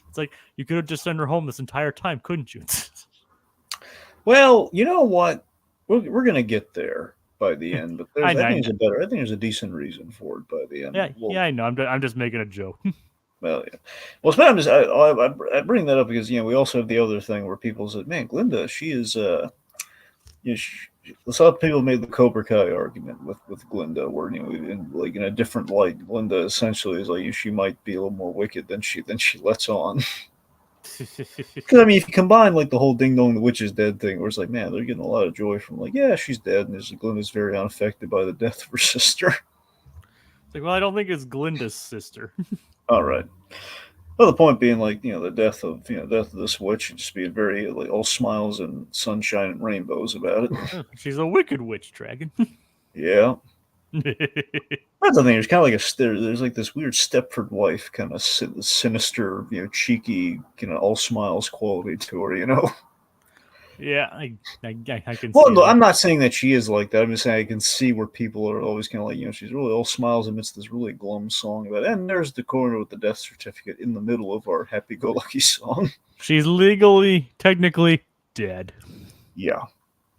It's like you could have just sent her home this entire time, couldn't you? Well, you know what? We're gonna get there by the end, but I think there's a decent reason for it by the end. Yeah, I know. I'm just making a joke. Well, yeah. Well, sometimes I bring that up because we also have the other thing where people say, "Man, Glinda, she is some people made the Cobra Kai argument with Glinda, where in a different light, Glinda essentially is like she might be a little more wicked than she lets on." Because I mean, if you combine like the whole "Ding Dong, the Witch is Dead" thing, where it's like, man, they're getting a lot of joy from like, yeah, she's dead, and Glinda's very unaffected by the death of her sister. It's like, well, I don't think it's Glinda's sister. All right. Well, the point being, like, the death of this witch, and just being very like all smiles and sunshine and rainbows about it. She's a wicked witch dragon. Yeah. That's the thing. There's kind of like there's like this weird Stepford wife kind of sinister, cheeky, all smiles quality to her. Yeah, I can. Well, see no, that. I'm not saying that she is like that. I'm just saying I can see where people are always kind of like, she's really all smiles amidst this really glum song about it. And there's the coroner with the death certificate in the middle of our happy-go-lucky song. She's technically dead. Yeah.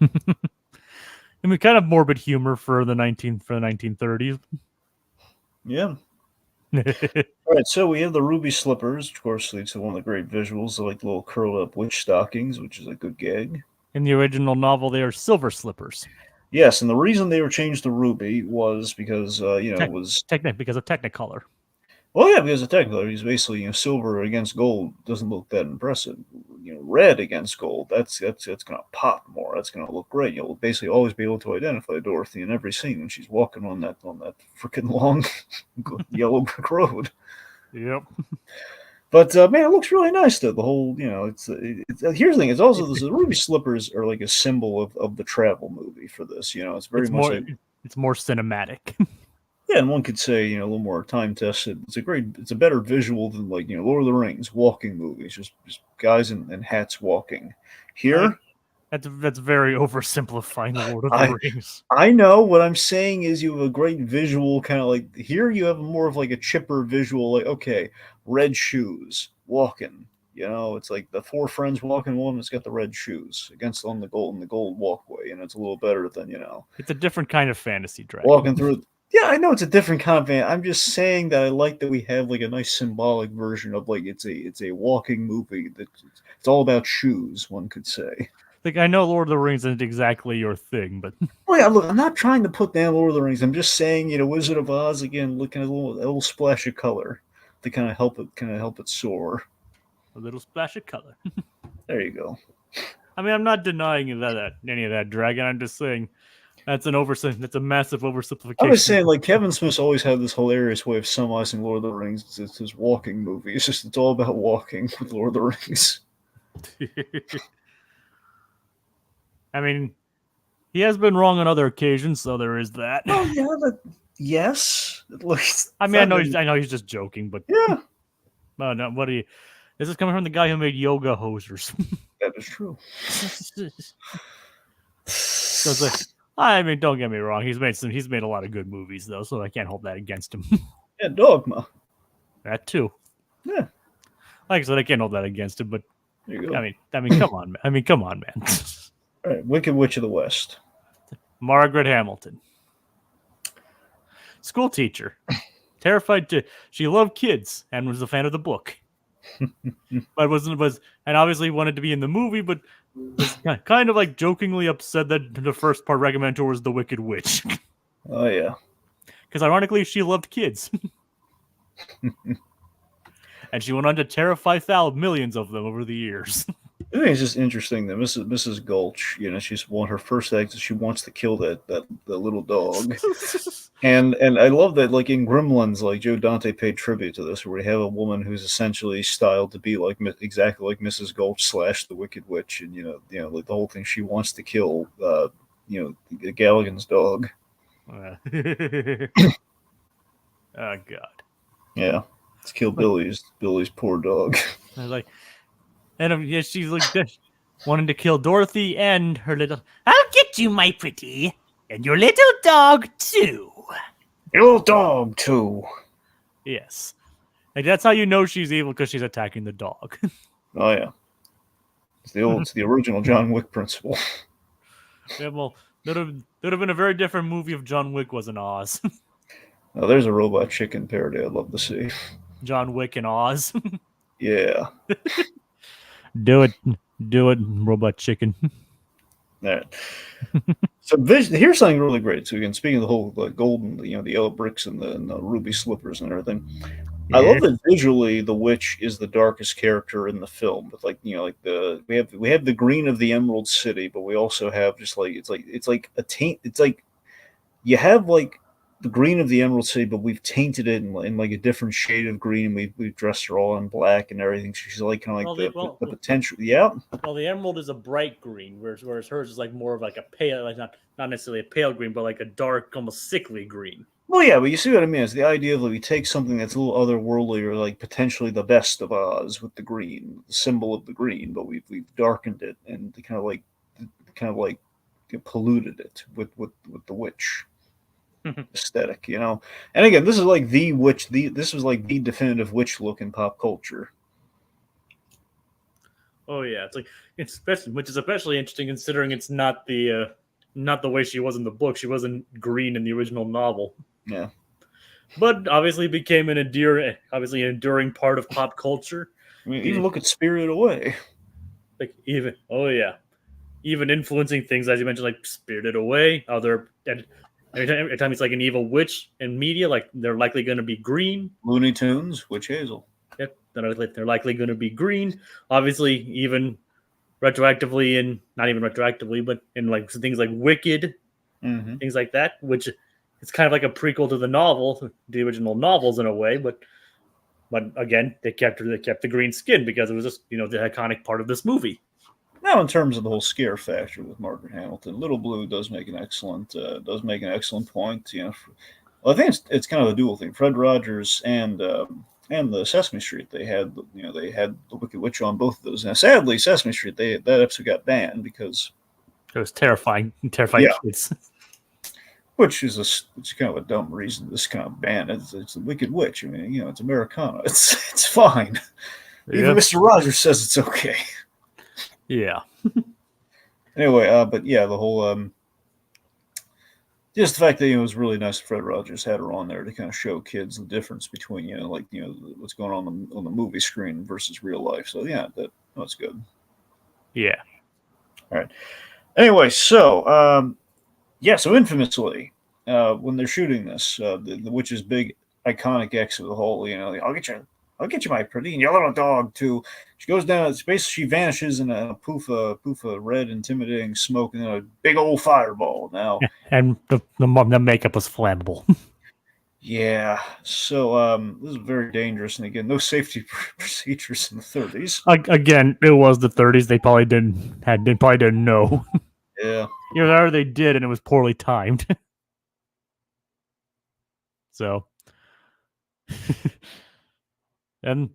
I mean, kind of morbid humor for the 1930s. Yeah. All right, so we have the ruby slippers, which of course leads to one of the great visuals, like little curled up witch stockings, which is a good gag. In the original novel, they are silver slippers. Yes, and the reason they were changed to ruby was because it was because of Technicolor. Well, yeah, because of Technicolor, he's basically silver against gold doesn't look that impressive. Red against gold, that's going to pop more. That's going to look great. You'll basically always be able to identify Dorothy in every scene when she's walking on that freaking long yellow brick road. Yep. But man, it looks really nice though. The whole, it's here's the thing. It's also the ruby slippers are like a symbol of the travel movie for this. It's very much it's more cinematic. Yeah, and one could say, a little more time tested. It's a better visual than like, Lord of the Rings walking movies, just guys in hats walking. Here, that's very oversimplifying the Lord of the Rings. I know. What I'm saying is you have a great visual, kind of like here you have more of like a chipper visual, like, okay, red shoes walking. It's like the 4 friends walking, one that's got the red shoes on the gold walkway, and it's a little better than It's a different kind of fantasy dragon. Walking through. Yeah, I know it's a different kind of I'm just saying that I like that we have like a nice symbolic version of like it's a walking movie that it's all about shoes, one could say. Like, I know Lord of the Rings isn't exactly your thing, but oh yeah, look, I'm not trying to put down Lord of the Rings. I'm just saying, Wizard of Oz again, looking at a little splash of color to kind of help it soar. A little splash of color. There you go. I mean, I'm not denying that any of that dragon. I'm just saying. That's a massive oversimplification. I was saying, like, Kevin Smith's always had this hilarious way of summarizing Lord of the Rings. It's his walking movie. It's all about walking with Lord of the Rings. I mean, he has been wrong on other occasions, so there is that. Oh yeah, but yes. I mean, I know he's just joking, but yeah. No, what do you? This is coming from the guy who made yoga hosers. That is true. So it's like, I mean, don't get me wrong. He's made a lot of good movies though, so I can't hold that against him. Yeah, Dogma. That too. Yeah. Like I said, I can't hold that against him, but there you go. I mean, come on, man. All right, Wicked Witch of the West. Margaret Hamilton. School teacher. Terrified she loved kids and was a fan of the book. But and obviously wanted to be in the movie, but was kind of like jokingly upset that the first part recommended to her was the Wicked Witch. Oh yeah. Because ironically she loved kids. And she went on to terrify millions of them over the years. I think it's just interesting that Mrs. Gulch, she's her first act is she wants to kill that little dog. And I love that, like in Gremlins, like Joe Dante paid tribute to this, where we have a woman who's essentially styled to be like exactly like Mrs. Gulch / the Wicked Witch, and like the whole thing, she wants to kill Galligan's dog. Oh God. Yeah, let's kill Billy's poor dog. Like, and yeah, she's like wanting to kill Dorothy and her little. I'll get you, my pretty, and your little dog too. Your little dog too. Yes, like that's how you know she's evil, because she's attacking the dog. Oh yeah, it's the original John Wick principle. Yeah, well, that would have been a very different movie if John Wick was in Oz. Now, there's a Robot Chicken parody I'd love to see. John Wick in Oz. Yeah. Do it, Robot Chicken. All right. So here's something really great. So again, speaking of the whole golden, the yellow bricks and the ruby slippers and everything, yeah. I love that visually the witch is the darkest character in the film. But like we have the green of the Emerald City, but we also have just like it's like a taint. It's like you have like the green of the Emerald City, but we've tainted it in like a different shade of green. We've dressed her all in black and everything. She's like kind of like the potential. Yeah. Well, the emerald is a bright green, whereas hers is like more of like a pale, like not necessarily a pale green, but like a dark, almost sickly green. Well, yeah, but you see what I mean? It's the idea of like we take something that's a little otherworldly or like potentially the best of Oz with the green, the symbol of the green, but we've darkened it and kind of like polluted it with the witch aesthetic, And again, this is like the witch. This was like the definitive witch look in pop culture. Oh yeah, which is especially interesting considering it's not the way she was in the book. She wasn't green in the original novel. Yeah, but obviously became an enduring part of pop culture. I mean, even look at Spirited Away. Like even influencing things, as you mentioned, like Spirited Away. Every time it's like an evil witch in media, like they're likely going to be green. Looney Tunes, Witch Hazel. Yep, they're likely going to be green. Obviously, even retroactively, and not even retroactively, but in like things like Wicked, things like that, which it's kind of like a prequel to the novel, the original novels in a way. But again, they kept the green skin because it was just the iconic part of this movie. Now, in terms of the whole scare factor with Marg Hamilton, Little Blue does make an excellent point. Well, I think it's kind of a dual thing. Fred Rogers and the Sesame Street, they had the Wicked Witch on both of those. Now, sadly, Sesame Street that episode got banned because it was terrifying kids. Which is kind of a dumb reason this kind of ban. It's the Wicked Witch. I mean, it's Americana. It's fine. Yep. Even Mr. Rogers says it's okay. Yeah. Anyway, but yeah, the whole just the fact that it was really nice that Fred Rogers had her on there to kind of show kids the difference between what's going on the movie screen versus real life. So yeah, that's good. Yeah. All right. Anyway, so so infamously, when they're shooting this, the witch's big iconic exit of the whole, I'll get you, my pretty, and your little dog too. She goes down. She vanishes in a poof of red, intimidating smoke, and then a big old fireball. Now, and the makeup was flammable. Yeah, so this is very dangerous, and again, no safety procedures in the 30s. Again, it was the 30s. They probably didn't know. Yeah, either they did, and it was poorly timed. So. And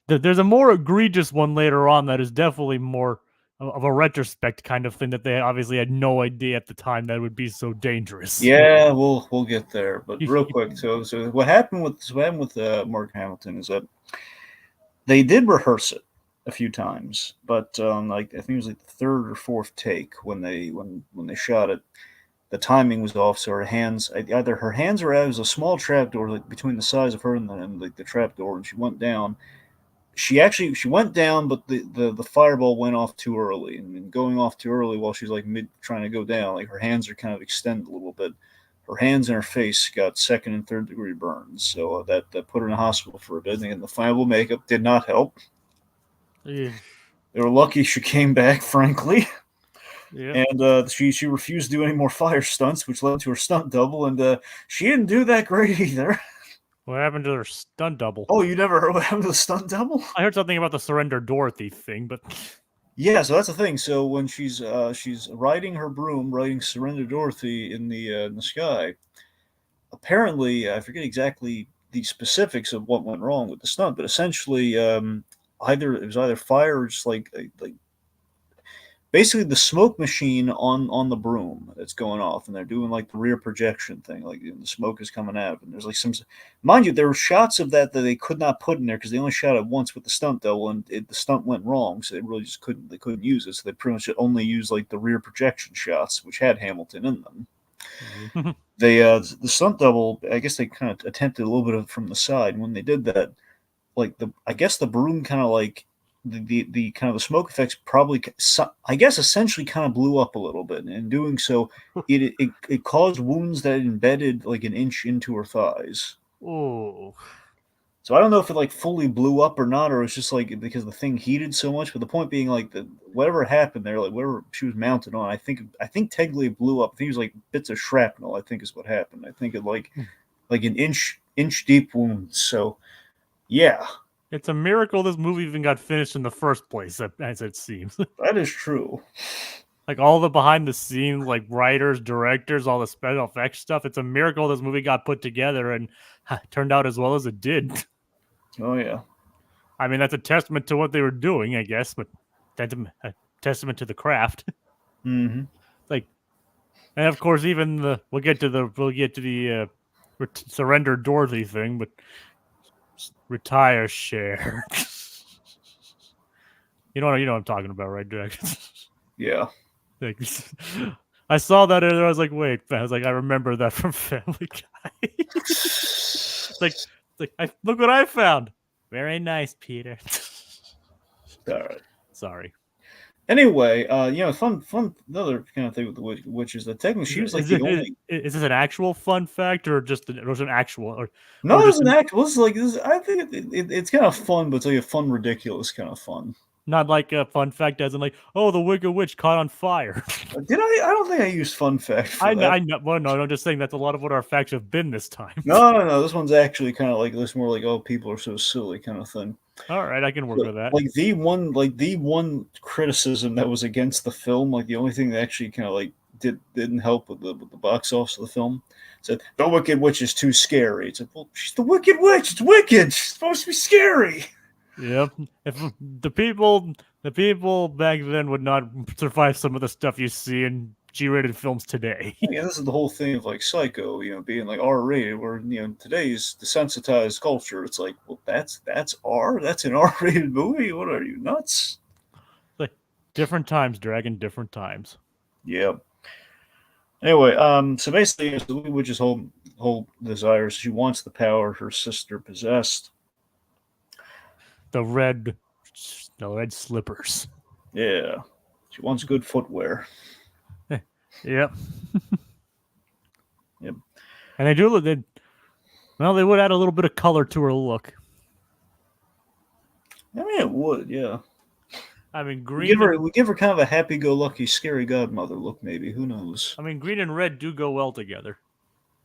there's a more egregious one later on that is definitely more of a retrospect kind of thing that they obviously had no idea at the time that it would be so dangerous. Yeah, we'll get there, but real quick. So what happened with Marg Hamilton is that they did rehearse it a few times, but I think it was like the third or fourth take when they shot it. The timing was off, so her hands or it was a small trapdoor like between the size of her and the trapdoor, and she went down. She went down, but the fireball went off too early, and going off too early while she's like trying to go down, like her hands are kind of extended a little bit. her hands and her face got second and third degree burns. So that put her in the hospital for a bit. And the flammable makeup did not help. Yeah. They were lucky she came back, frankly. Yep. And she refused to do any more fire stunts, which led to her stunt double, and she didn't do that great either. What happened to her stunt double? Oh, you never heard what happened to the stunt double? I heard something about the Surrender Dorothy thing, but Yeah, so that's the thing. So when she's riding her broom, riding Surrender Dorothy in the sky, apparently I forget exactly the specifics of what went wrong with the stunt, but essentially, it was either fire or just like basically the smoke machine on the broom that's going off, and they're doing like the rear projection thing, like the smoke is coming out, and there's like some, mind you, there were shots of that they could not put in there because they only shot it once with the stunt double, and the stunt went wrong, so they really just couldn't use it, so they pretty much only used like the rear projection shots, which had Hamilton in them. The stunt double, I guess they kind of attempted a little bit of from the side. And when they did that, like I guess the broom kind of like the kind of the smoke effects probably, I guess, essentially kind of blew up a little bit. And in doing so, it caused wounds that embedded like an inch into her thighs. oh, So I don't know if it like fully blew up or not, or it's just like because the thing heated so much. But the point being, like whatever happened there, like whatever she was mounted on, I think technically it blew up. I think it was like bits of shrapnel. I think is what happened. I think it like an inch deep wounds. So yeah, it's a miracle this movie even got finished in the first place, as it seems. that is true. Like all the behind the scenes, like writers, directors, all the special effects stuff. It's a miracle this movie got put together and turned out as well as it did. Oh yeah. I mean, that's a testament to what they were doing, I guess, but that's a testament to the craft. Mm-hmm. Like, and of course, even we'll get to the Surrender Dorothy thing, but retire Cher. you know what I'm talking about, right, Jack? Yeah. Like, I saw that and I was like, wait, I was like, I remember that from Family Guy. Look what I found. Very nice, Peter. All right. Sorry. Anyway, fun. Another kind of thing with the witch is that technically she was like the only. Is this an actual fun fact or just an actual or? No, or it's an actual. This is like this. I think it's kind of fun, but it's like a fun, ridiculous kind of fun. Not like a fun fact as in like, oh, the Wicked Witch caught on fire. Did I? I don't think I used fun fact. For that. I know. Well, no, I'm just saying that's a lot of what our facts have been this time. No. This one's actually kind of like this, more like, oh, people are so silly kind of thing. All right, I can work with that. Like the one criticism that was against the film, like the only thing that actually kind of like didn't help with the box office of the film, said the Wicked Witch is too scary. It's like, well, she's the Wicked Witch. It's wicked. She's supposed to be scary. Yep. If the people back then would not survive some of the stuff you see in G-rated films today. Yeah, this is the whole thing of like Psycho, being like R-rated, where today's desensitized culture, it's like, well, that's R, that's an R-rated movie. What are you, nuts? Like different times, Dragon. Different times. Yeah. Anyway, so basically, the Wicked Witch's whole desire is she wants the power her sister possessed. The red slippers. Yeah, she wants good footwear. Yep. Yep. And they they would add a little bit of color to her look. I mean, it would, yeah. I mean, green. We give her kind of a happy-go-lucky, scary godmother look, maybe. Who knows? I mean, green and red do go well together.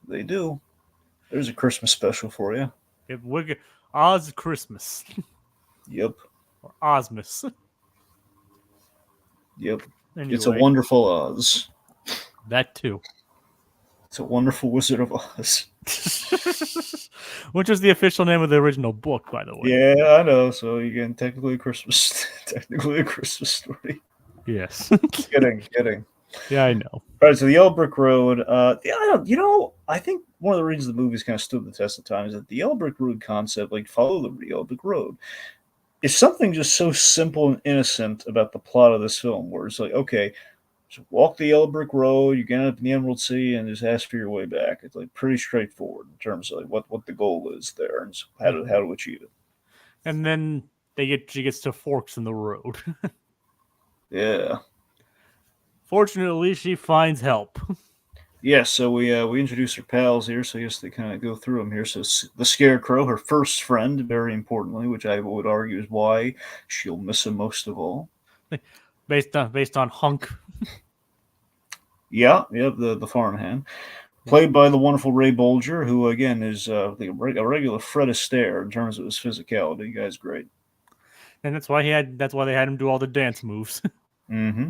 They do. There's a Christmas special for you. Yep, Oz Christmas. Yep. Or Ozmas. Yep. Anyway, It's a Wonderful Oz. That too. It's a Wonderful Wizard of Oz. Which is the official name of the original book, by the way. Yeah, I know. So again, technically a Christmas story. Yes. Kidding. Yeah, I know. All right, so the Yellow Brick Road. I think one of the reasons the movie's kind of stood the test of time is that the Yellow Brick Road concept, like follow the Yellow Brick Road, is something just so simple and innocent about the plot of this film, where it's like, okay, so walk the Yellow Brick Road, you get up in the Emerald City, and just ask for your way back. It's like pretty straightforward in terms of like what the goal is there and how to achieve it. And then she gets to forks in the road. Yeah. Fortunately, she finds help. Yeah, so we introduce our pals here, so I guess they kind of go through them here. So the Scarecrow, her first friend, very importantly, which I would argue is why she'll miss him most of all. Based on Hunk. Yeah, the farmhand, played by the wonderful Ray Bolger, who again is a regular Fred Astaire in terms of his physicality. The guy's great. And that's why they had him do all the dance moves. Mm-hmm.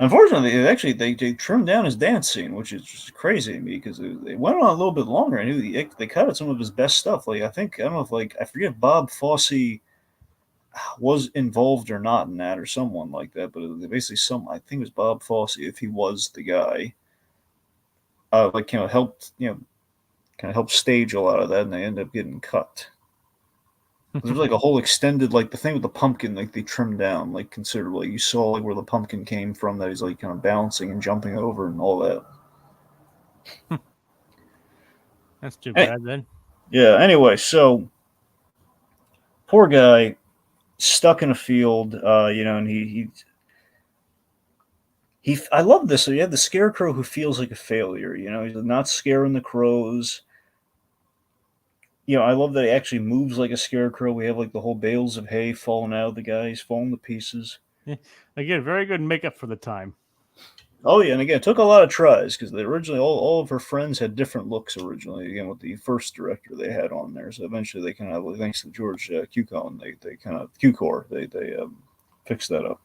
Unfortunately, they trimmed down his dance scene, which is just crazy to me because they went on a little bit longer. I knew they cut out some of his best stuff. Like I don't know if I forget if Bob Fosse was involved or not in that, or someone like that. But basically, I think it was Bob Fosse if he was the guy. Helped kind of helped stage a lot of that, and they ended up getting cut. There's like a whole extended like the thing with the pumpkin, like they trimmed down like considerably. You saw like where the pumpkin came from, that he's like kind of bouncing and jumping over and all that. That's too bad then. Yeah. Anyway, so poor guy stuck in a field, and I love this. So you have the Scarecrow who feels like a failure. He's not scaring the crows. I love that he actually moves like a scarecrow. We have like the whole bales of hay falling out of the guy. He's falling to pieces. Again, very good makeup for the time. Oh yeah, and again, it took a lot of tries because they originally all of her friends had different looks originally. Again, with the first director they had on there, so eventually they kind of, thanks to George Cukor, they kind of fixed that up.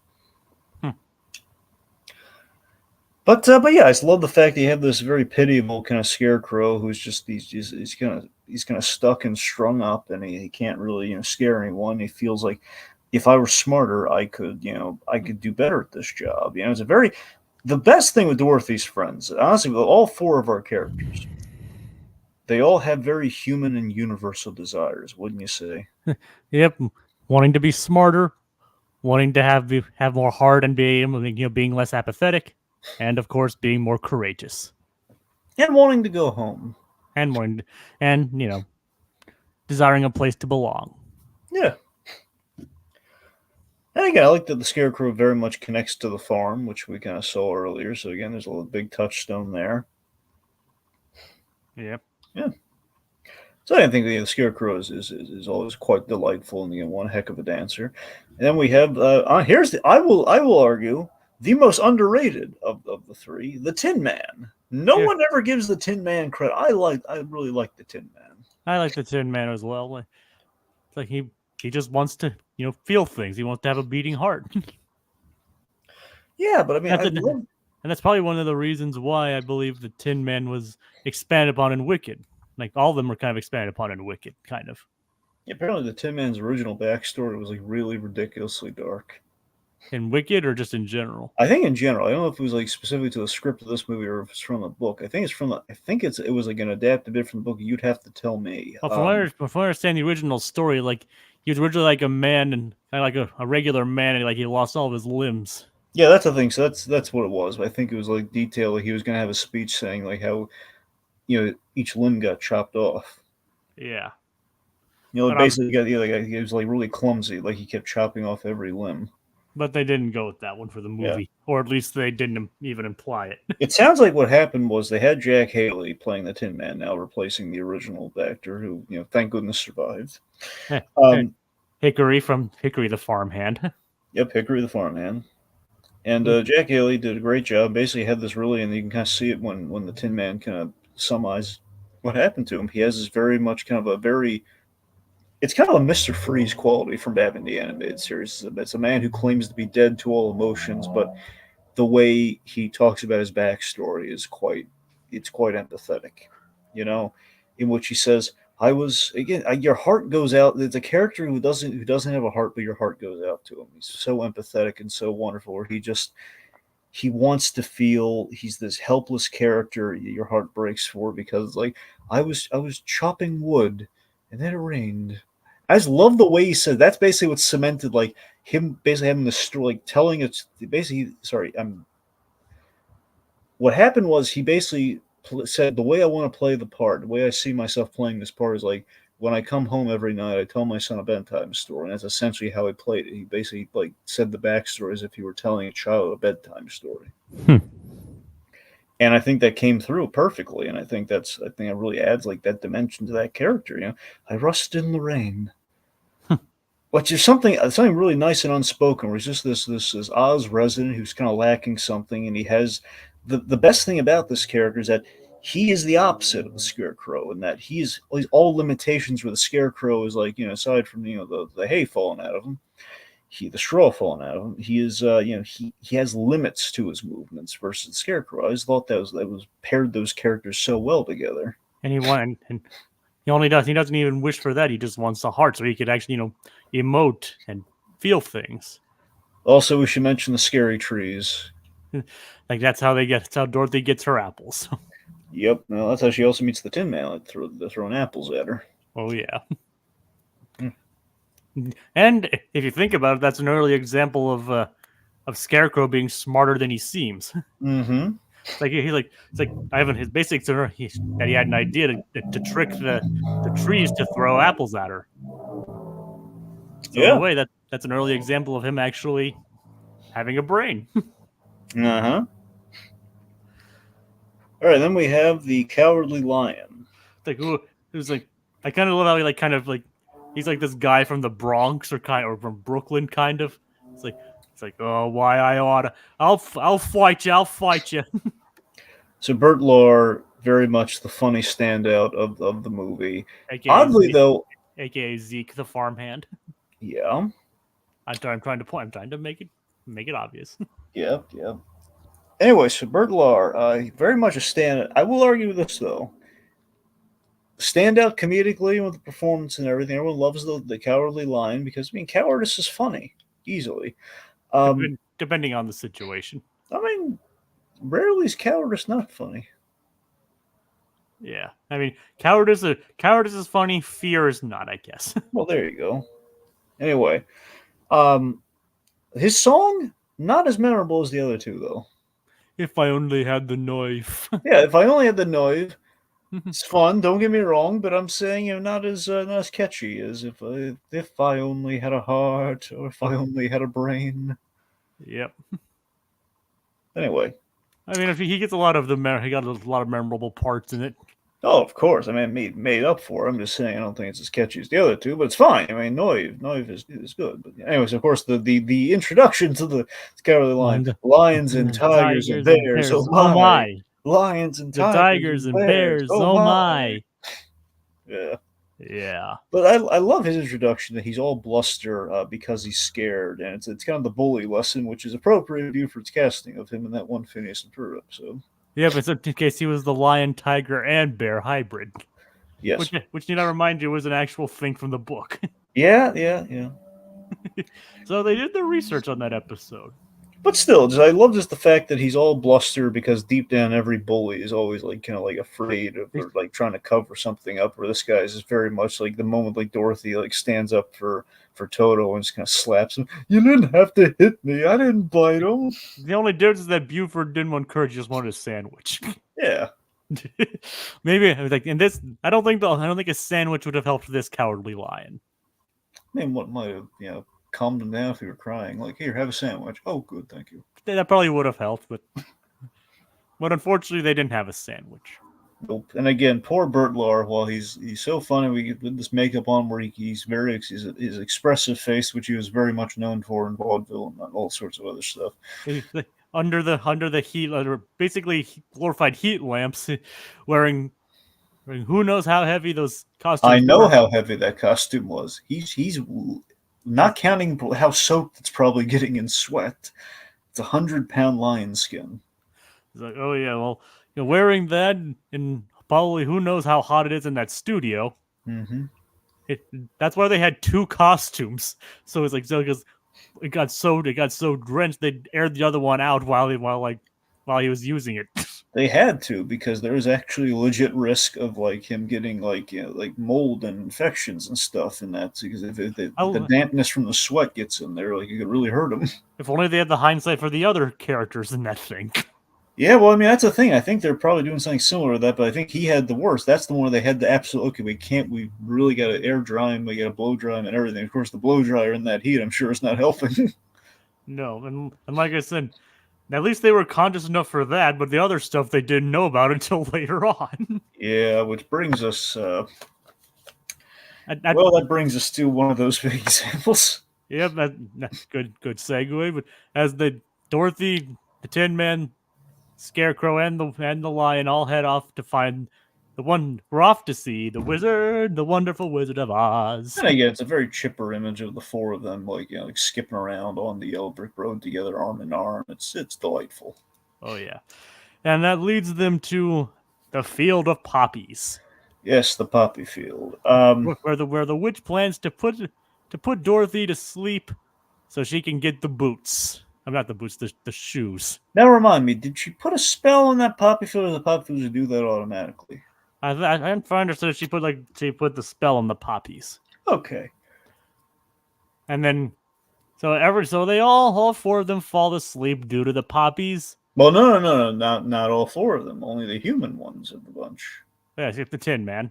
But yeah, I just love the fact that you have this very pitiable kind of scarecrow who's just he's kind of stuck and strung up, and he can't really scare anyone. He feels like if I were smarter, I could do better at this job. It's the best thing with Dorothy's friends, honestly, with all four of our characters, they all have very human and universal desires, wouldn't you say? Yep, wanting to be smarter, wanting to have more heart and being less apathetic, and of course being more courageous And wanting to go home. and desiring a place to belong. Yeah. And again, I like that the Scarecrow very much connects to the farm, which we kind of saw earlier. So again, there's a little big touchstone there. Yep. Yeah. So I think the Scarecrow is always quite delightful and one heck of a dancer. And then we have here's I will argue the most underrated of the three, the Tin Man. No one ever gives the Tin Man credit. I really like the Tin Man. I like the Tin Man as well. It's like he just wants to feel things. He wants to have a beating heart. Yeah, but I mean, and that's probably one of the reasons why I believe the Tin Man was expanded upon in Wicked. Like all of them were kind of expanded upon in Wicked, kind of. Apparently, the Tin Man's original backstory was like really ridiculously dark. In Wicked or just in general? I think in general. I don't know if it was like specifically to the script of this movie or if it's from the book. I think it's from the. I think it was like an adapted bit from the book. You'd have to tell me. Well, from what I understand, the original story, like he was originally like a man and kind of like a regular man, and like he lost all of his limbs. Yeah, that's the thing. So that's what it was. I think it was like detailed. Like he was going to have a speech saying like how, each limb got chopped off. Yeah. Basically, he was like really clumsy. Like he kept chopping off every limb. But they didn't go with that one for the movie, or at least they didn't even imply it. It sounds like what happened was they had Jack Haley playing the Tin Man, now replacing the original actor, who thank goodness survived. Hickory from Hickory the farmhand. Yep, Hickory the farmhand. And Jack Haley did a great job. Basically, had this really, and you can kind of see it when the Tin Man kind of summarizes what happened to him. He has this very much kind of a very, it's kind of a Mr. Freeze quality from Batman the Animated Series. It's a man who claims to be dead to all emotions, but the way he talks about his backstory is quite empathetic. In which he says, "I was again. Your heart goes out." There's a character who doesn't have a heart, but your heart goes out to him. He's so empathetic and so wonderful. Where he wants to feel he's this helpless character your heart breaks for because like I was chopping wood and then it rained. I just love the way he said that's basically what cemented like him basically having the story like telling it basically what happened was he basically said the way I want to play the part, the way I see myself playing this part is like when I come home every night, I tell my son a bedtime story, and that's essentially how he played it. He basically said the backstory as if he were telling a child a bedtime story. And I think that came through perfectly, and I think it really adds like that dimension to that character. I rust in the rain, which is something really nice and unspoken. Where he's just this Oz resident who's kind of lacking something, and he has the best thing about this character is that he is the opposite of the Scarecrow, in that he's all limitations. Where the Scarecrow is like, aside from the hay falling out of him, the straw falling out of him, he is he has limits to his movements versus the Scarecrow. I always thought that was paired those characters so well together. And he doesn't even wish for that. He just wants a heart so he could actually, emote and feel things. Also, we should mention the scary trees. Like that's how Dorothy gets her apples. Yep, well, that's how she also meets the Tin Man. They're throwing apples at her. Oh yeah. And if you think about it, that's an early example of Scarecrow being smarter than he seems. Mm-hmm. It's like Ivan. His basics are that he had an idea to trick the trees to throw apples at her. So in a way, that's an early example of him actually having a brain. Uh-huh. All right, then we have the Cowardly Lion. Who's like, I kind of love how he he's like this guy from the Bronx or from Brooklyn, kind of. It's like, oh, why I oughta, I'll fight you. So Bert Lahr, very much the funny standout of the movie. AKA Oddly Zeke, though, AKA Zeke the farmhand. Yeah. I'm trying to make it obvious. Yeah. Anyway, so Bert Lahr, very much a standout. I will argue this though. Standout comedically with the performance and everything. Everyone loves the Cowardly Lion because cowardice is funny easily. Depending on the situation. Rarely is cowardice not funny. Yeah, cowardice is funny. Fear is not, I guess. Well, there you go. Anyway, his song not as memorable as the other two though. If I only had the knife. Yeah, if I only had the knife. It's fun. Don't get me wrong, but I'm saying not as catchy as if I only had a heart or if I only had a brain. Yep. Anyway, if he gets he got a lot of memorable parts in it. Oh, of course. Made up for it. I'm just saying I don't think it's as catchy as the other two, but it's fine. Noive is good. But anyways, of course, the introduction to the Cowardly Lion, lions and tigers and bears. Oh my! Lions and tigers and bears. Oh my! Yeah. Yeah. But I love his introduction that he's all bluster because he's scared, and it's kind of the bully lesson, which is appropriate to Buford's casting of him in that one Phineas and Ferb episode. Yeah, but in case he was the lion, tiger, and bear hybrid. Yes. Which need I remind you was an actual thing from the book. Yeah. So they did the research on that episode. But still, I love just the fact that he's all bluster because deep down every bully is always kind of afraid of or trying to cover something up. Where this guy is very much like the moment Dorothy stands up for Toto and just kind of slaps him. You didn't have to hit me. I didn't bite him. The only difference is that Buford didn't want courage; he just wanted a sandwich. Yeah. Maybe in this, I don't think a sandwich would have helped this Cowardly Lion. What might have calmed him down if he were crying. Here, have a sandwich. Oh, good, thank you. That probably would have helped, but unfortunately, they didn't have a sandwich. Nope. And again, poor Bert Lahr. While he's so funny, we get this makeup on where he's his expressive face, which he was very much known for in vaudeville and all sorts of other stuff. Under the heat, basically glorified heat lamps, wearing who knows how heavy those costumes. I know how heavy that costume was. He's not counting how soaked it's probably getting in sweat. It's 100-pound lion skin. It's like, oh yeah, well, wearing that and probably who knows how hot it is in that studio. Mm-hmm. That's why they had two costumes. So it's because it got so drenched they aired the other one out while he was using it. They had to, because there was actually a legit risk of him getting mold and infections and stuff in that, because if the dampness from the sweat gets in there, it could really hurt him. If only they had the hindsight for the other characters in that thing. Yeah, well, that's the thing. I think they're probably doing something similar to that, but I think he had the worst. That's the one where they had the absolute, okay, we really got to air dry him, we got to blow dry him and everything. Of course, the blow dryer in that heat, I'm sure, is not helping. No, and like I said, At least they were conscious enough for that, but the other stuff they didn't know about until later on. Yeah, which brings us. I, That brings us to one of those big examples. Yep, good segue. But as the Dorothy, the Tin Man, Scarecrow, and the Lion all head off to find the one we're off to see, the wizard, the wonderful Wizard of Oz. And again, it's a very chipper image of the four of them, like like skipping around on the yellow brick road together, arm in arm. It's delightful. Oh yeah, and that leads them to the Field of Poppies. Yes, the poppy field. Where the witch plans to put Dorothy to sleep, so she can get the boots. I'm not the boots, the shoes. Now remind me, did she put a spell on that poppy field, or the poppy field would do that automatically? I understood she put the spell on the poppies. Okay. And then, so they all four of them fall asleep due to the poppies. Well, no, not all four of them. Only the human ones of the bunch. Yeah, except the Tin Man.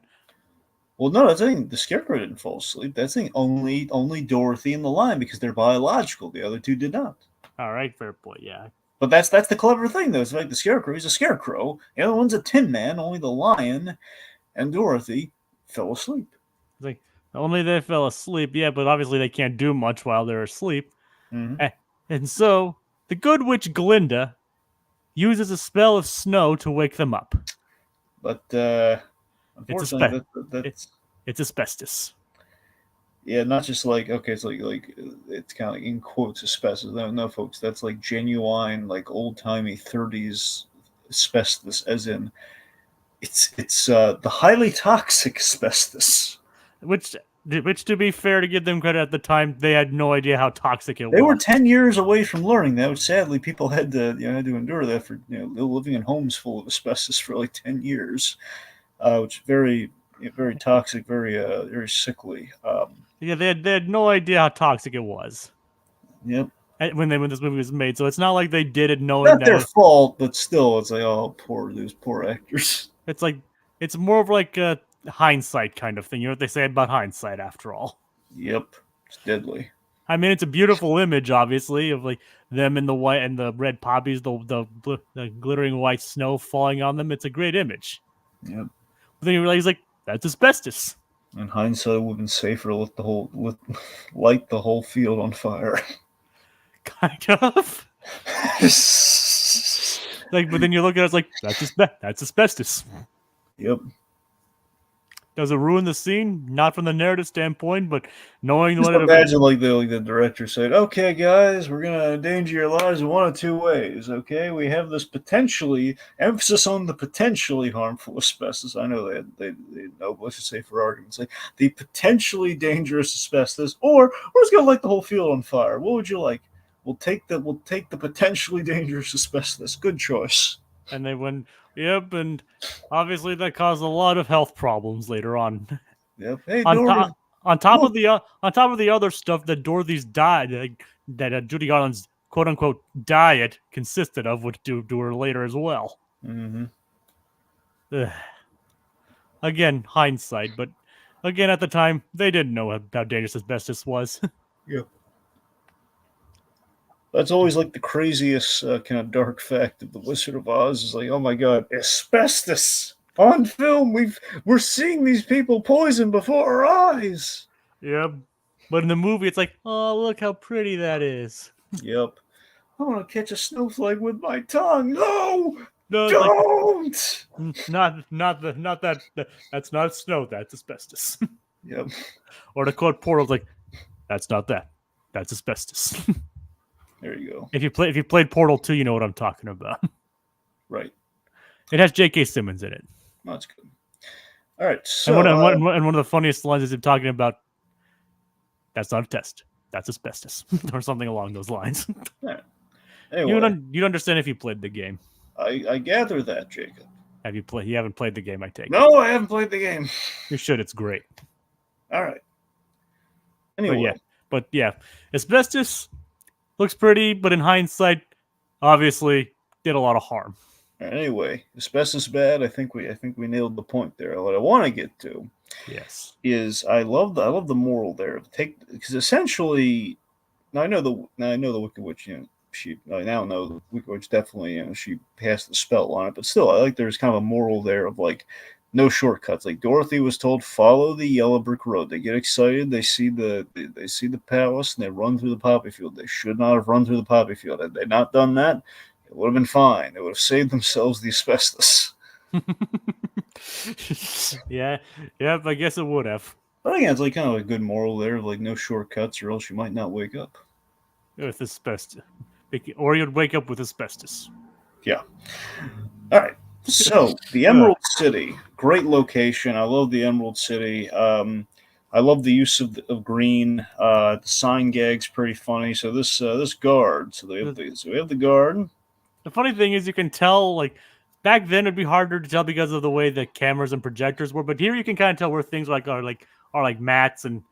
Well, no, that's the thing. The Scarecrow didn't fall asleep. That's the thing. Only Dorothy and the Lion, because they're biological. The other two did not. All right, fair point. Yeah. But that's the clever thing, though. It's like the Scarecrow. He's a Scarecrow. The other one's a Tin Man. Only the Lion and Dorothy fell asleep. It's like only they fell asleep. Yeah, but obviously they can't do much while they're asleep. Mm-hmm. And so the good witch Glinda uses a spell of snow to wake them up. But unfortunately, it's asbestos. Yeah, not just like okay, it's like it's kind of like in quotes asbestos. No, folks, that's like genuine, like old timey 30s asbestos, as in it's the highly toxic asbestos. Which to be fair, to give them credit, at the time they had no idea how toxic it was. They were 10 years away from learning that, which sadly people had to endure that for living in homes full of asbestos for like 10 years, which very toxic, very sickly. Yeah, they had no idea how toxic it was. Yep. When this movie was made, so it's not like they did it knowing not their fault, but still, it's like, oh, those poor actors. It's more of like a hindsight kind of thing. You know what they say about hindsight, after all. Yep, it's deadly. I mean, it's a beautiful image, obviously, of like them in the white and the red poppies, the glittering white snow falling on them. It's a great image. Yep. But then you realize, like, that's asbestos. In hindsight, it would have been safer to light the whole field on fire. Kind of. Like, but then you look at it, it's like, that's asbestos. Yep. Does it ruin the scene? Not from the narrative standpoint, but knowing what imagine like the director said, "Okay, guys, we're gonna endanger your lives in one of two ways. Okay, we have this potentially emphasis on the potentially harmful asbestos. I know they know, let's just say for argument's sake, the potentially dangerous asbestos, or we're just gonna light the whole field on fire. What would you like? We'll take the potentially dangerous asbestos. Good choice." And they went, yep, and obviously that caused a lot of health problems later on. Yep. Hey, on top of the other stuff that Dorothy's diet, that Judy Garland's quote unquote diet consisted of, which do her later as well. Mm-hmm. Again, hindsight, but again at the time they didn't know how dangerous asbestos was. Yep. That's always like the craziest kind of dark fact of the Wizard of Oz is like, oh my god, asbestos on film. We're seeing these people poisoned before our eyes. Yep. But in the movie, it's like, oh, look how pretty that is. Yep. I want to catch a snowflake with my tongue. No, don't. Like, not that. That's not snow. That's asbestos. Yep. Or to quote Portal's like, that's not that. That's asbestos. There you go. If you played Portal 2, you know what I'm talking about. Right. It has J.K. Simmons in it. That's good. All right. So, and one of the funniest lines is him talking about, that's not a test. That's asbestos. Or something along those lines. Yeah. Anyway, you'd understand if you played the game. I gather that, Jacob. Have you played? You haven't played the game, I take it. No, I haven't played the game. You should. It's great. All right. Anyway. But yeah, asbestos looks pretty, but in hindsight, obviously did a lot of harm. Anyway, asbestos bad. I think we nailed the point there. What I want to get to, yes, is I love the moral there. Because essentially, I know the Wicked Witch. I now know which definitely she passed the spell on it, but still I like there's kind of a moral there of like no shortcuts. Like Dorothy was told, follow the yellow brick road. They get excited, they see the palace, and they run through the poppy field. They should not have run through the poppy field. Had they not done that, it would have been fine. They would have saved themselves the asbestos. Yeah, yep, I guess it would have. But again, it's like kind of a good moral there, like no shortcuts, or else you might not wake up. With asbestos. Or you'd wake up with asbestos. Yeah. All right. So, the Emerald City, great location. I love the Emerald City. I love the use of green. The sign gag's pretty funny. So this guard. So we have the guard. The funny thing is, you can tell like back then it'd be harder to tell because of the way the cameras and projectors were. But here you can kind of tell where things are like mats and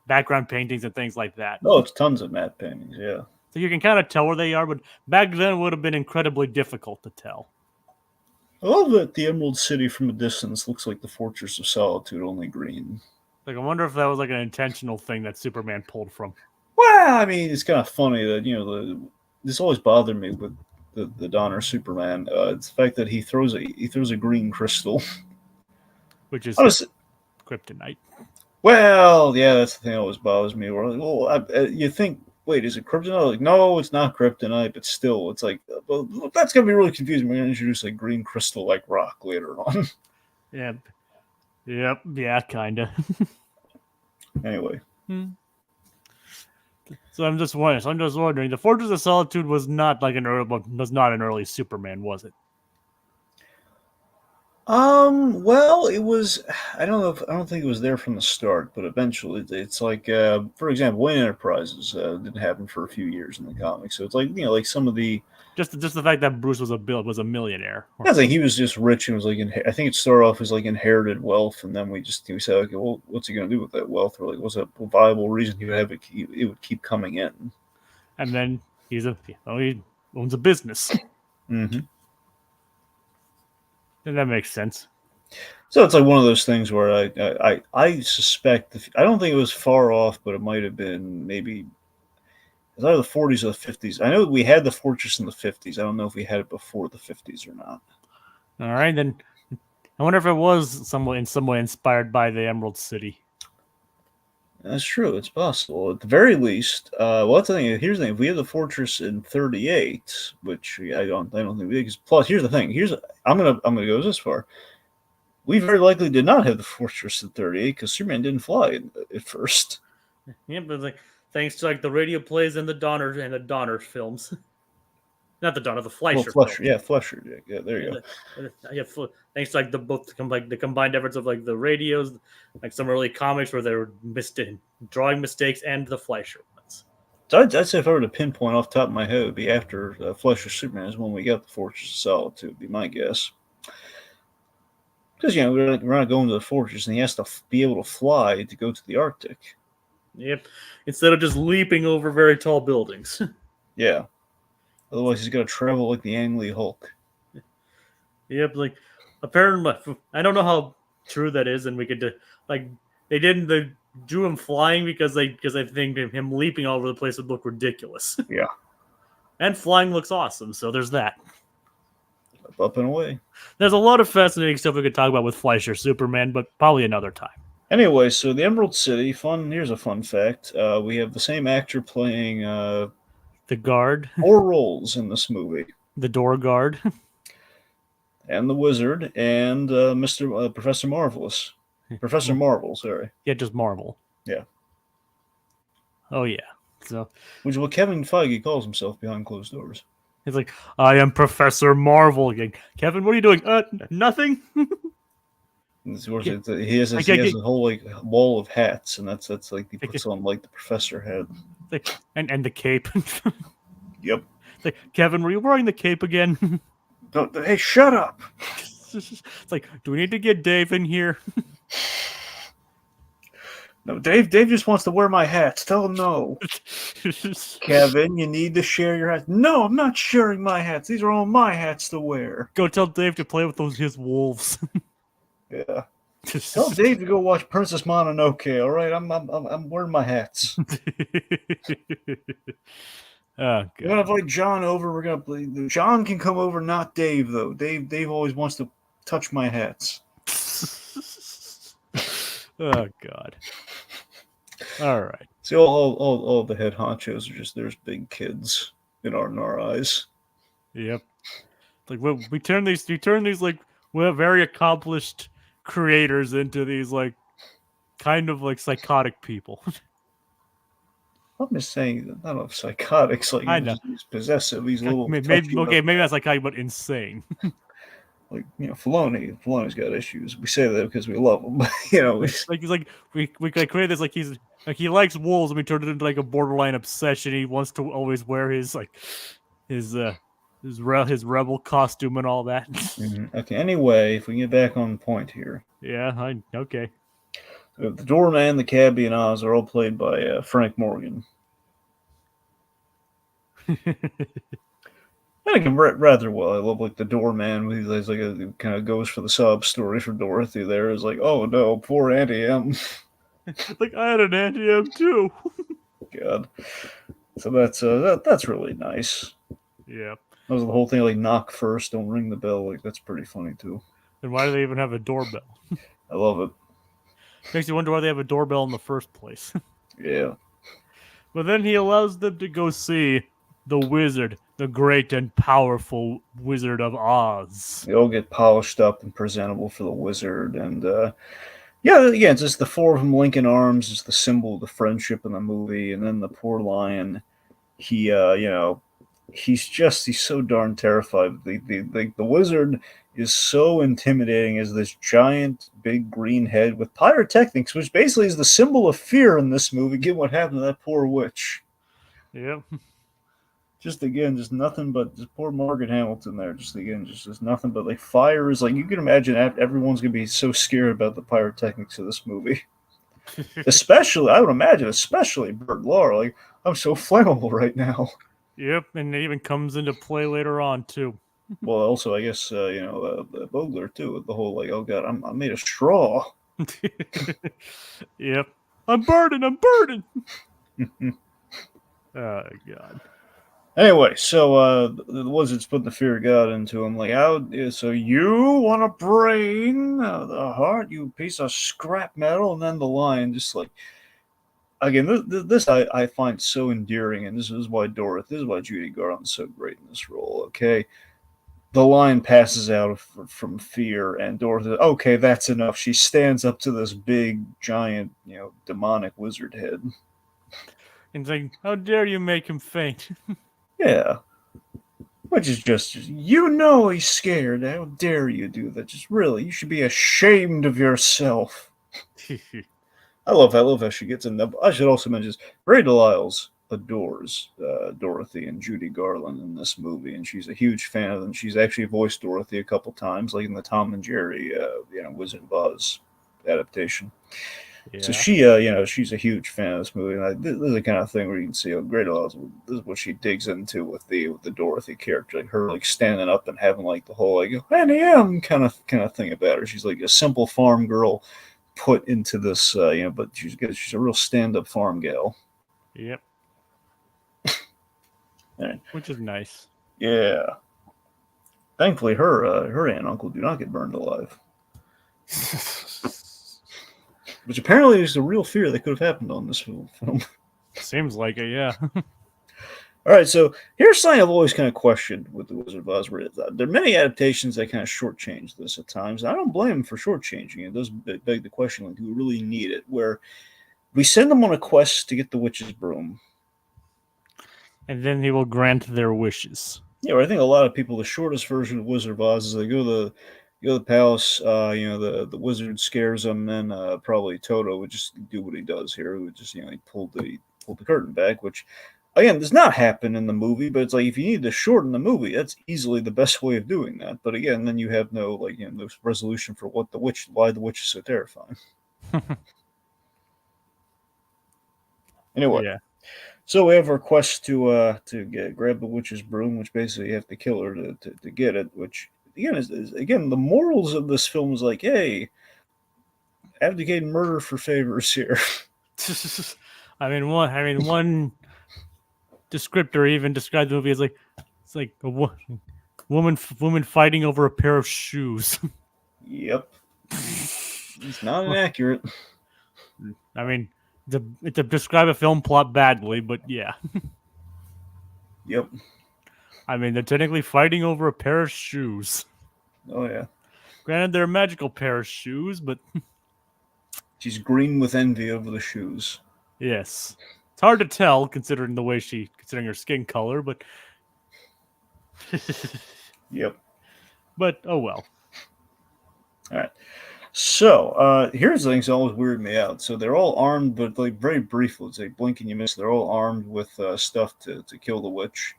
background paintings and things like that. Oh, it's tons of matte paintings. Yeah. So you can kind of tell where they are. But back then it would have been incredibly difficult to tell. I love that the Emerald City from a distance looks like the Fortress of Solitude, only green. Like, I wonder if that was like an intentional thing that Superman pulled from. Well, I mean, it's kind of funny that this always bothered me with the Donner Superman. It's the fact that he throws a green crystal, which is kryptonite. Well, yeah, that's the thing that always bothers me. Well, you think, wait, is it kryptonite? Like, no, it's not kryptonite, but still, it's like, well, that's gonna be really confusing. We're gonna introduce like green crystal like rock later on. Yep, yeah, kinda. Anyway. So I'm just wondering. The Fortress of Solitude was not an early Superman, was it? Well, it was. I don't think it was there from the start, but eventually, it's like, for example, Wayne Enterprises didn't happen for a few years in the comics, so it's like like some of the just the fact that Bruce was a millionaire. I think he was just rich and was like, I think it started off as like inherited wealth, and then we said, okay, well, what's he gonna do with that wealth? Or like, what's a viable reason he would have it would keep coming in? And then he owns a business. Mm-hmm. And that makes sense. So it's like one of those things where I suspect I don't think it was far off, but it might have been maybe it's either the 40s or the 50s. I know we had the fortress in the 50s. I don't know if we had it before the 50s or not. All right, then I wonder if it was in some way inspired by the Emerald City. That's true. It's possible. At the very least, well, that's the thing. Here's the thing. If we had the fortress in 38, which I don't think we did. Plus, here's the thing. I'm gonna go this far. We very likely did not have the fortress in 38 because Superman didn't fly at first. Yeah, but like thanks to like the radio plays and the Donner films. Not the Donner, the Fleischer. Well, Fleischer, yeah, Fleischer. Yeah, there you go. Yeah, thanks to like the combined efforts of like the radios, like some early comics where they were drawing mistakes, and the Fleischer ones. So I'd say if I were to pinpoint off the top of my head, it would be after Fleischer Superman is when we got the Fortress of Solitude. Would be my guess. Because we're not going to the fortress, and he has to be able to fly to go to the Arctic. Yep. Instead of just leaping over very tall buildings. Yeah. Otherwise, he's got to travel like the Ang Lee Hulk. Yep. Like, apparently, I don't know how true that is, and we could they drew him flying because I think him leaping all over the place would look ridiculous. Yeah. And flying looks awesome, so there's that. Up and away. There's a lot of fascinating stuff we could talk about with Fleischer Superman, but probably another time. Anyway, so the Emerald City, here's a fun fact. We have the same actor playing the guard. 4 roles in this movie. The door guard. And the wizard, and Professor Marvelous. Professor Marvel, sorry. Yeah, just Marvel. Yeah. Oh, yeah. So, which is what Kevin Feige calls himself behind closed doors. He's like, I am Professor Marvel again. Kevin, what are you doing? Nothing. He has a whole like wall of hats, and that's like he puts on like the professor head. And the cape. Yep. Like, Kevin, were you wearing the cape again? Hey, shut up. It's like, do we need to get Dave in here? No, Dave just wants to wear my hats. Tell him no. Kevin, you need to share your hats. No, I'm not sharing my hats. These are all my hats to wear. Go tell Dave to play with his wolves. Yeah. Tell Dave to go watch Princess Mononoke, all right? I'm wearing my hats. Oh We're gonna god. invite John over. We're gonna play. John can come over, not Dave though. Dave always wants to touch my hats. Oh god. All right. See, all the head honchos are just there's big kids in our eyes. Yep. Like we turn these like we're very accomplished creators into these like kind of like psychotic people. I'm just saying, not of psychotics. Like I know. he's possessive. He's a little touchy. Maybe that's like but insane. Like Filoni's got issues. We say that because we love him, but He's like we like create this like he's like he likes wolves and we turned it into like a borderline obsession. He wants to always wear his like his his rebel costume and all that. Okay. Anyway, if we get back on point here, Yeah, okay. the doorman, the cabbie, and Oz are all played by Frank Morgan. I think him rather well. I love like the doorman. He's like a kind of goes for the sob story for Dorothy. There is like, oh no, poor Auntie M. Like I had an Auntie M too. God. So that's really nice. Yeah. That was the whole thing like knock first, don't ring the bell. Like that's pretty funny too. And why do they even have a doorbell? I love it. Makes you wonder why they have a doorbell in the first place. Yeah. But then he allows them to go see the wizard, the great and powerful Wizard of Oz. They all get polished up and presentable for the wizard, and yeah, again, it's just the four of them linking arms is the symbol of the friendship in the movie, and then the poor lion, he he's so darn terrified. The wizard is so intimidating as this giant big green head with pyrotechnics, which basically is the symbol of fear in this movie, given what happened to that poor witch. Yep. Just again, just nothing but just poor Margaret Hamilton there. Just nothing but like fire is like you can imagine everyone's gonna be so scared about the pyrotechnics of this movie. Especially, I would imagine, especially Bert Lahr. Like I'm so flammable right now. Yep, and it even comes into play later on too. Well, also I guess the Vogler too with the whole like oh god I'm made of straw. Yep, I'm burning. Oh god. Anyway, so the wizard's putting the fear of God into him. Like, how? So you want a brain, the heart, you piece of scrap metal, and then the lion, just like again, this I find so endearing, and this is why Judy Garland's so great in this role. Okay, the lion passes out from fear, and Dorothy, okay, that's enough. She stands up to this big, giant, demonic wizard head. And like, how dare you make him faint? Yeah. Which is just, he's scared. How dare you do that? Just really, you should be ashamed of yourself. I love how she gets in. I should also mention Ray Delisle adores Dorothy and Judy Garland in this movie, and she's a huge fan of them. She's actually voiced Dorothy a couple times, like in the Tom and Jerry, Wizard of Oz adaptation. Yeah. So she, she's a huge fan of this movie, and this is the kind of thing where you can see Great Oz. This is what she digs into with the Dorothy character, like her like standing up and having like the whole like Annie M kind of thing about her. She's like a simple farm girl put into this, but she's a real stand up farm gal. Yep. Right. Which is nice. Yeah. Thankfully, her aunt and uncle do not get burned alive. Which apparently is a real fear that could have happened on this film. Seems like it, yeah. All right, so here's something I've always kind of questioned with The Wizard of Oz. There are many adaptations that kind of shortchange this at times. I don't blame them for shortchanging it. It does beg the question, like, do we really need it? Where we send them on a quest to get the witch's broom. And then he will grant their wishes. Yeah, I think a lot of people, the shortest version of Wizard of Oz is they go to the palace, the wizard scares them, and probably Toto would just do what he does here. He would just, he pulled the curtain back, which, again, does not happen in the movie, but it's like, if you need to shorten the movie, that's easily the best way of doing that. But again, then you have no, no resolution for why the witch is so terrifying. Anyway. Yeah. So we have our quest to grab the witch's broom, which basically you have to kill her to get it, which, again, is the morals of this film is like, hey, abdicating murder for favors here. one descriptor even described the movie as like it's like a woman fighting over a pair of shoes. Yep. It's not inaccurate. I mean, it's to describe a film plot badly, but yeah. Yep. I mean, they're technically fighting over a pair of shoes. Oh yeah. Granted, they're a magical pair of shoes, but She's green with envy over the shoes. yes, it's hard to tell considering considering her skin color, but Yep. but oh well. All right. So here's the things that always weirded me out. So they're all armed, but like very briefly, it's like blink and you miss. They're all armed with stuff to kill the witch.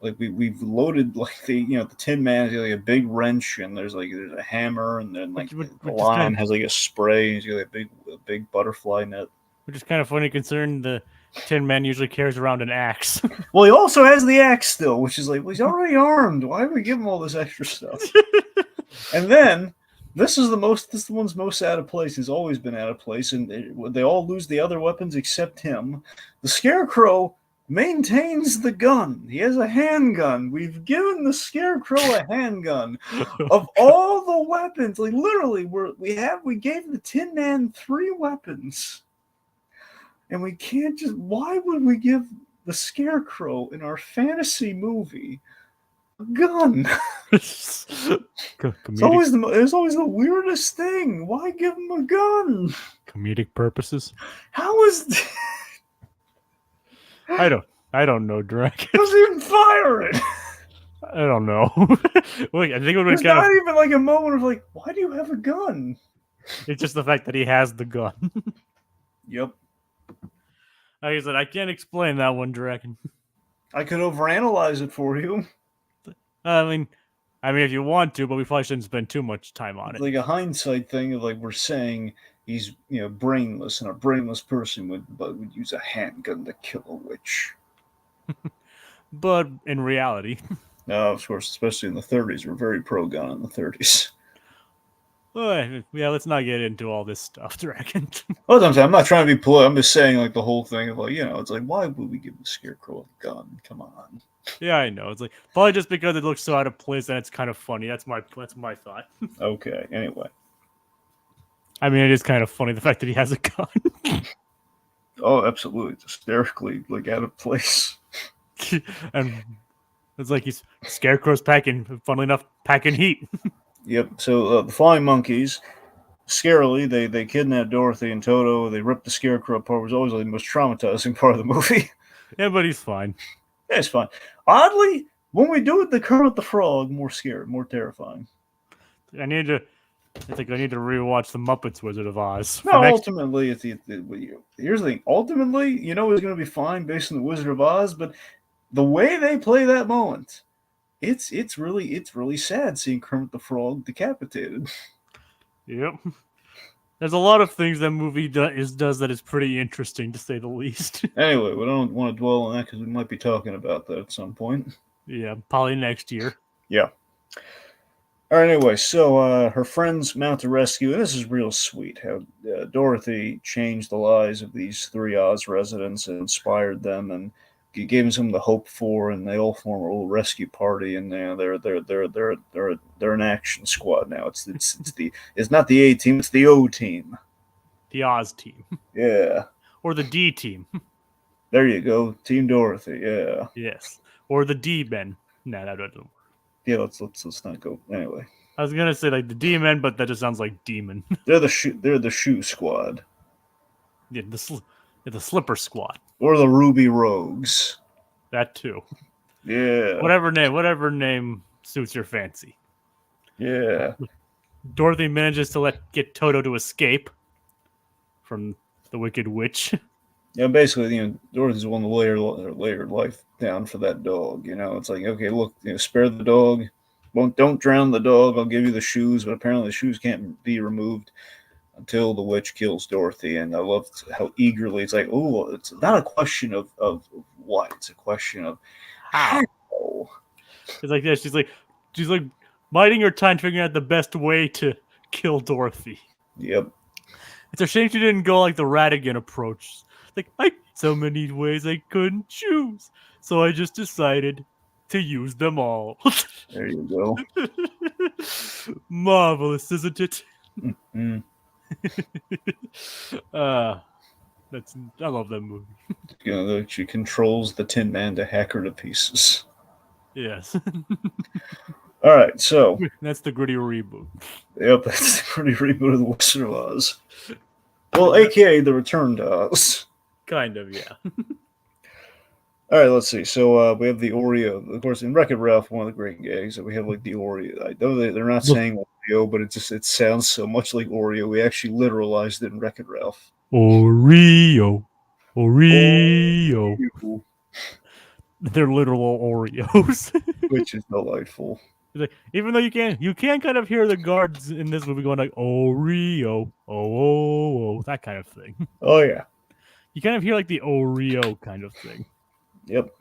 Like we've loaded like the Tin Man has like a big wrench and there's a hammer and then like the Lion has like a spray and he's got like a big butterfly net. Which is kind of funny considering the Tin Man usually carries around an axe. Well, he also has the axe still, which is like, well, he's already armed. Why do we give him all this extra stuff? And then this is the one's most out of place. He's always been out of place, and they all lose the other weapons except him. The Scarecrow maintains the gun. He has a handgun. We've given the Scarecrow a handgun. Of all the weapons, like literally, we gave the Tin Man 3 weapons, and we can't just. Why would we give the Scarecrow in our fantasy movie a gun? It's always the weirdest thing. Why give him a gun? Comedic purposes. How is? I don't know, Dragon. Doesn't even fire it. I don't know. Wait, I think it would There's not even like a moment of like, why do you have a gun? It's just the fact that he has the gun. Yep. Like I said, I can't explain that one, Dragon. I could overanalyze it for you. I mean, if you want to, but we probably shouldn't spend too much time on it. Like a hindsight thing of like we're saying he's brainless, and a brainless person would use a handgun to kill a witch. But in reality, no, of course, especially in the 30s, we're very pro gun in the 30s. Well, yeah, let's not get into all this stuff, Dragon. Well, I'm not trying to be polite. I'm just saying like the whole thing of like it's like why would we give the Scarecrow a gun? Come on. Yeah, I know. It's like probably just because it looks so out of place and it's kind of funny. That's my thought. Okay. Anyway. I mean, it is kind of funny the fact that he has a gun. Oh, absolutely, it's hysterically like out of place. And it's like he's Scarecrow's funnily enough, packing heat. Yep. So the flying monkeys, scarily, they kidnap Dorothy and Toto. They rip the Scarecrow apart. It was always like the most traumatizing part of the movie. Yeah, but he's fine. Yeah, it's fine. Oddly, when we do it, the Kermit the Frog, more scary, more terrifying. I think I need to rewatch The Muppets Wizard of Oz. No, ultimately, here's the thing. Ultimately, it's going to be fine based on The Wizard of Oz, but the way they play that moment, it's really sad seeing Kermit the Frog decapitated. Yep. There's a lot of things that movie does that is pretty interesting, to say the least. Anyway, we don't want to dwell on that because we might be talking about that at some point. Yeah, probably next year. Yeah. All right, anyway, so her friends mount a rescue, and this is real sweet how Dorothy changed the lives of these 3 Oz residents and inspired them and gave them something to hope for, and they all form a little rescue party, and they're an action squad now. It's not the A team, it's the O team. The Oz team. Yeah. Or the D team. There you go, Team Dorothy. Yeah. Yes. Or the D men. No, that doesn't work. Yeah, let's not go. Anyway. I was gonna say like the D men, but that just sounds like demon. They're the shoe squad. Yeah, the slipper squad. Or the Ruby Rogues. That too. Yeah. Whatever name suits your fancy. Yeah. Dorothy manages to get Toto to escape from the Wicked Witch. Yeah, basically, Dorothy's the one to lay her life down for that dog. It's like, okay, look, spare the dog. Don't drown the dog. I'll give you the shoes, but apparently the shoes can't be removed until the witch kills Dorothy. And I love how eagerly it's like, oh, it's not a question of what, it's a question of how. It's like this. She's like biding her time, figuring out the best way to kill Dorothy. Yep. It's a shame she didn't go like the Ratigan approach. Like, So many ways I couldn't choose. So I just decided to use them all. There you go. Marvelous, isn't it? Mm. That's I love that movie. You know, she controls the Tin Man to hack her to pieces. Yes. All right, so That's the gritty reboot. yep, that's the pretty reboot of the Wizard of Oz. Well, aka the Return to Oz. Kind of, yeah. All right, let's see. So we have the Oreo. Of course, in Wreck-It Ralph, one of the great gags that we have like the Oreo. I know they're not saying Oreo, but it sounds so much like Oreo. We actually literalized it in Wreck-It Ralph. Oreo. Oreo. Oreo, They're literal Oreos. which is delightful. Even though you can kind of hear the guards in this movie going like Oreo, oh, that kind of thing. Oh yeah. You kind of hear like the Oreo kind of thing. Yep.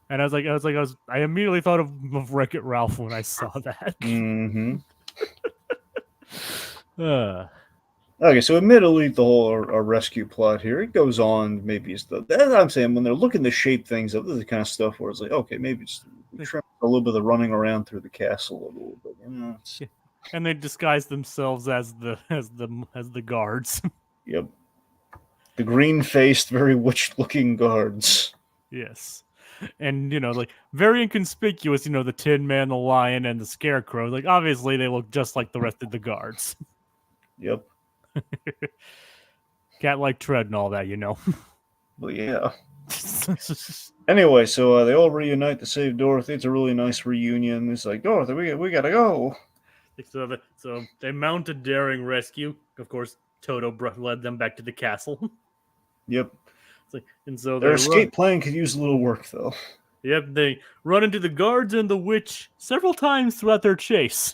And I immediately thought of Wreck-It Ralph when I saw that. Mm-hmm. Uh, Okay, so admittedly, the whole our rescue plot here, it goes on. Maybe it's that's what I'm saying, when they're looking to shape things up, this is the kind of stuff where it's like, okay, maybe it's trim a little bit of the running around through the castle a little bit. You know, and they disguise themselves as the guards. Yep. The green-faced, very witch-looking guards. Yes. And, like, very inconspicuous, the Tin Man, the Lion, and the Scarecrow. Like, obviously, they look just like the rest of the guards. Yep. Cat-like tread and all that, Well, yeah. Anyway, so they all reunite to save Dorothy. It's a really nice reunion. It's like, Dorothy, we gotta go. So they mount a daring rescue. Of course, Toto led them back to the castle. Yep. And so their escape plan could use a little work, though. Yep, they run into the guards and the witch several times throughout their chase.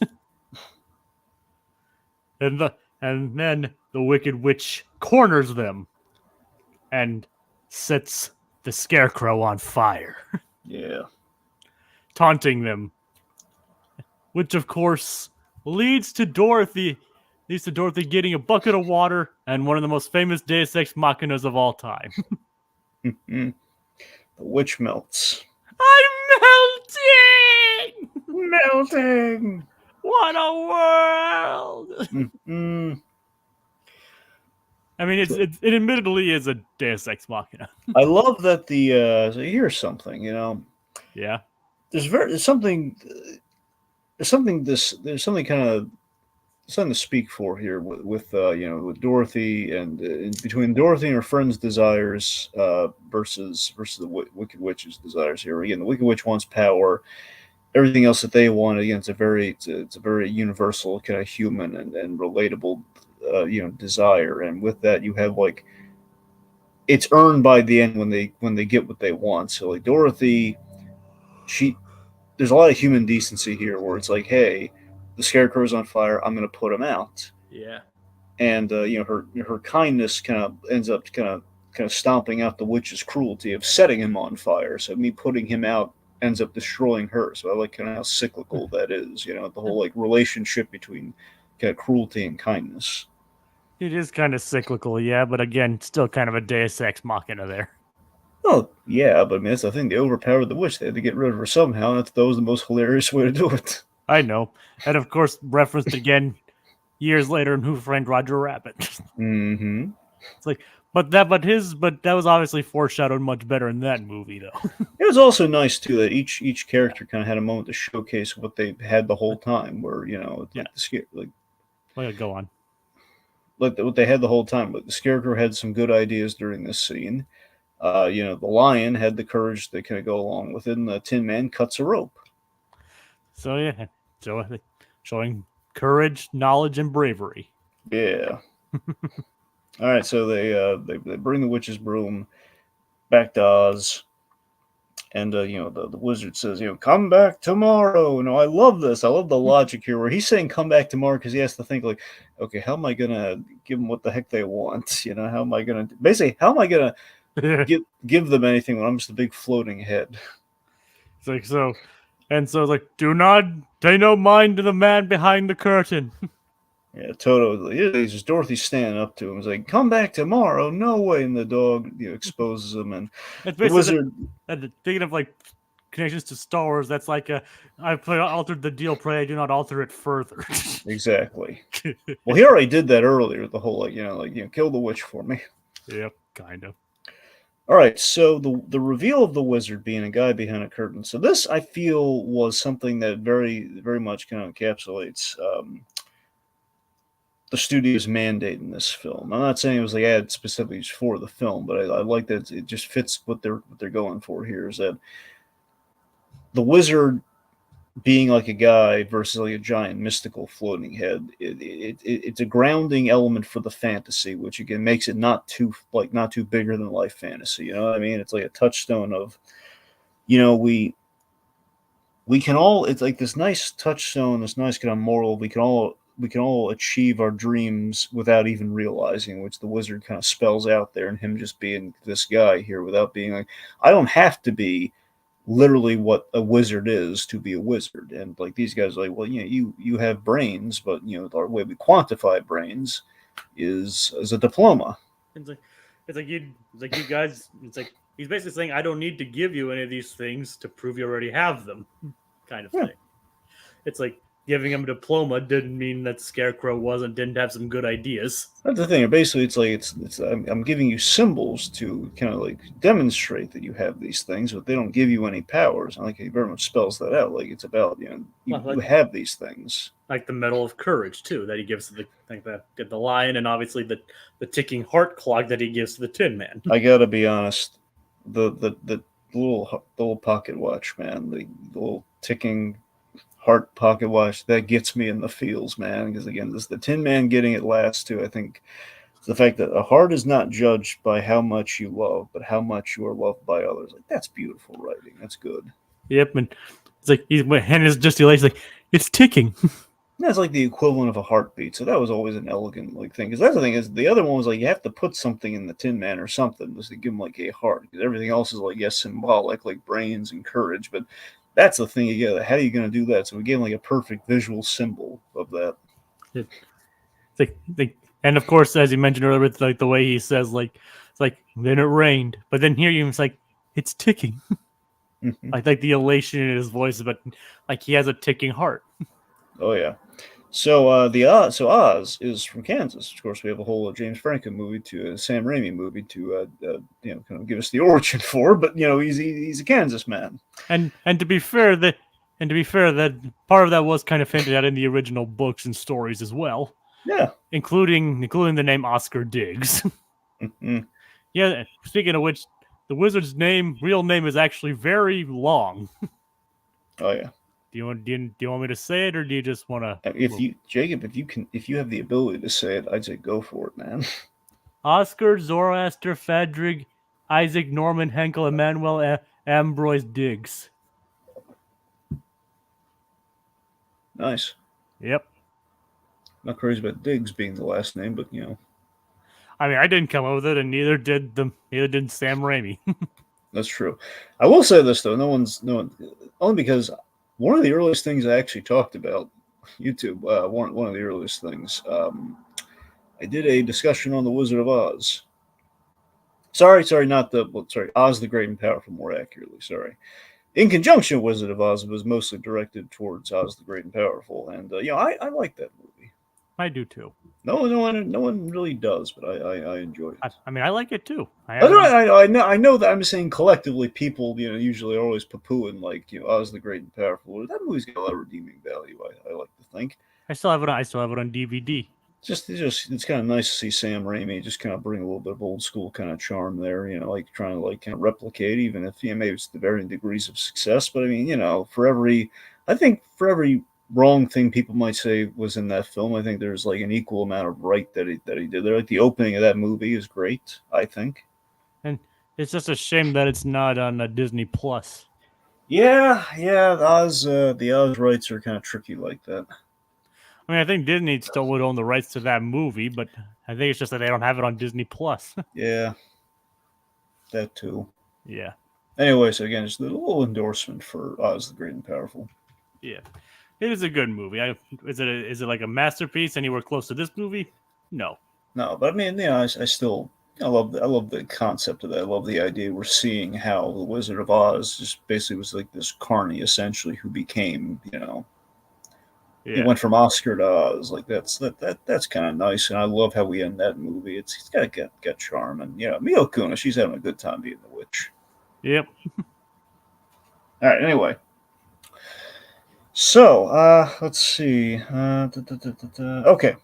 and then the wicked witch corners them and sets the Scarecrow on fire. Yeah. Taunting them. Which, of course, leads to Dorothy getting a bucket of water and one of the most famous Deus Ex Machinas of all time. The witch melts. I'm melting! Melting! What a world! I mean, it admittedly is a Deus Ex Machina. I love that so here's something, Yeah. There's something kind of something to speak for here with Dorothy and between Dorothy and her friend's desires versus the Wicked Witch's desires here. Again, the Wicked Witch wants power. Everything else that they want, again, it's a very universal kind of human and relatable desire. And with that, you have like it's earned by the end when they get what they want. So like Dorothy, there's a lot of human decency here where it's like, hey, the Scarecrow's on fire, I'm going to put him out. Yeah. And her kindness kind of ends up kind of stomping out the witch's cruelty of setting him on fire. So me putting him out ends up destroying her. So I like kind of how cyclical that is. The whole like relationship between kind of cruelty and kindness. It is kind of cyclical, yeah, but again, still kind of a Deus Ex Machina there. Oh, yeah, but I mean, that's the thing. They overpowered the witch. They had to get rid of her somehow, and that was the most hilarious way to do it. I know. And of course, referenced again years later in Who Framed Roger Rabbit. Mm-hmm. It's like, but that was obviously foreshadowed much better in that movie, though. It was also nice too that each character kind of had a moment to showcase what they had the whole time. Where Go on. Like what they had the whole time. But the Scarecrow had some good ideas during this scene. The Lion had the courage to kind of go along with it, and the Tin Man cuts a rope. So yeah, showing courage, knowledge, and bravery. Yeah. All right, so they bring the witch's broom back to Oz, and the wizard says, come back tomorrow. I love this. I love the logic here where he's saying come back tomorrow because he has to think like, okay, how am I gonna give them what the heck they want? How am I gonna give them anything when I'm just a big floating head? It's like so, and so it's like, do not pay no mind to the man behind the curtain. Yeah, Toto. He's just Dorothy standing up to him. He's like, "Come back tomorrow." No way. And the dog, exposes him, and It's the basically wizard. thinking of like connections to Star Wars. That's like altered the deal. Pray I do not alter it further. Exactly. Well, he already did that earlier. The whole kill the witch for me. Yep, kind of. All right, so the reveal of the wizard being a guy behind a curtain. So this, I feel, was something that very much kind of encapsulates the studio's mandate in this film. I'm not saying it was like added specifically for the film, but I like that it just fits what they're going for here. Is that the wizard being like a guy versus like a giant mystical floating head. It's a grounding element for the fantasy, which again makes it not too bigger than life fantasy. You know what I mean? It's like a touchstone of, we can all. It's like this nice touchstone, this nice kind of moral. We can all achieve our dreams without even realizing, which the wizard kind of spells out there, and him just being this guy here without being like, I don't have to be literally what a wizard is to be a wizard. And like these guys are like, well, you have brains, but our way we quantify brains is as a diploma. It's like you guys. It's like he's basically saying I don't need to give you any of these things to prove you already have them, kind of Yeah. thing. It's like giving him a diploma didn't mean that Scarecrow didn't have some good ideas. That's the thing. Basically, it's like I'm giving you symbols to kind of like demonstrate that you have these things, but they don't give you any powers. I like he very much spells that out. Like it's about you have these things. Like the Medal of Courage too, that he gives to the lion, and obviously the ticking heart clock that he gives to the Tin Man. I gotta be honest, the little pocket watch, man, the little ticking heart pocket watch, that gets me in the feels, man. Because again, this the Tin Man getting it last too. I think it's the fact that a heart is not judged by how much you love, but how much you are loved by others. Like that's beautiful writing. That's good. Yep, and it's like my hand is just delayed. Like it's ticking. That's like the equivalent of a heartbeat. So that was always an elegant thing. Because that's the thing is the other one was like you have to put something in the Tin Man or something just to give him like a heart. Because everything else is like symbolic, like brains and courage. But that's the thing you get. How are you going to do that? So we gave him like a perfect visual symbol of that. It's like, and of course, as you mentioned earlier, it's like the way he says, like it's like then it rained, but then here it's like it's ticking. I like the elation in his voice, but like he has a ticking heart. Oh yeah. So Oz is from Kansas. Of course, we have a whole James Franco movie to a Sam Raimi movie to kind of give us the origin for. But he's a Kansas man. And to be fair, that part of that was kind of hinted at in the original books and stories as well. Yeah, including the name Oscar Diggs. Yeah. Speaking of which, the wizard's real name is actually very long. Oh yeah. Do you want me to say it, or do you just want to? If you have the ability to say it, I'd say go for it, man. Oscar Zoroaster Fadrig Isaac Norman Henkel Emmanuel Ambroise Diggs. Nice. Yep. Not crazy about Diggs being the last name, but I mean, I didn't come up with it, and neither did Sam Raimi. That's true. I will say this though, no one, only because one of the earliest things I actually talked about YouTube, one of the earliest things, I did a discussion on the Wizard of Oz. Sorry, Oz the Great and Powerful, more accurately. Sorry. In conjunction with Wizard of Oz, it was mostly directed towards Oz the Great and Powerful, and I like that movie. I do too. No one really does, but I enjoy it. I mean, I like it too. I know that I'm saying collectively, people usually are always poo-pooing like Oz the Great and Powerful. That movie's got a lot of redeeming value. I like to think. I still have it on DVD. It's kind of nice to see Sam Raimi just kind of bring a little bit of old school kind of charm there. Like trying to kind of replicate, even if maybe it's the varying degrees of success. But I mean, for every wrong thing people might say was in that film, I think there's like an equal amount of right that he did there. Like the opening of that movie is great, I think. And it's just a shame that it's not on Disney Plus. Yeah. The Oz rights are kind of tricky like that. I mean, I think Disney still would own the rights to that movie, but I think it's just that they don't have it on Disney Plus. Yeah, that too. Yeah. Anyway, so again, just a little endorsement for Oz the Great and Powerful. Yeah. It is a good movie. Is it like a masterpiece anywhere close to this movie? No. No, but I mean, I still I love the concept of that. I love the idea we're seeing how the Wizard of Oz just basically was like this carny essentially who became he Yeah. went from Oscar to Oz. Like that's kind of nice, and I love how we end that movie. It's got charm, and Mila Kunis, she's having a good time being the witch. Yep. All right, anyway. So, let's see. Okay.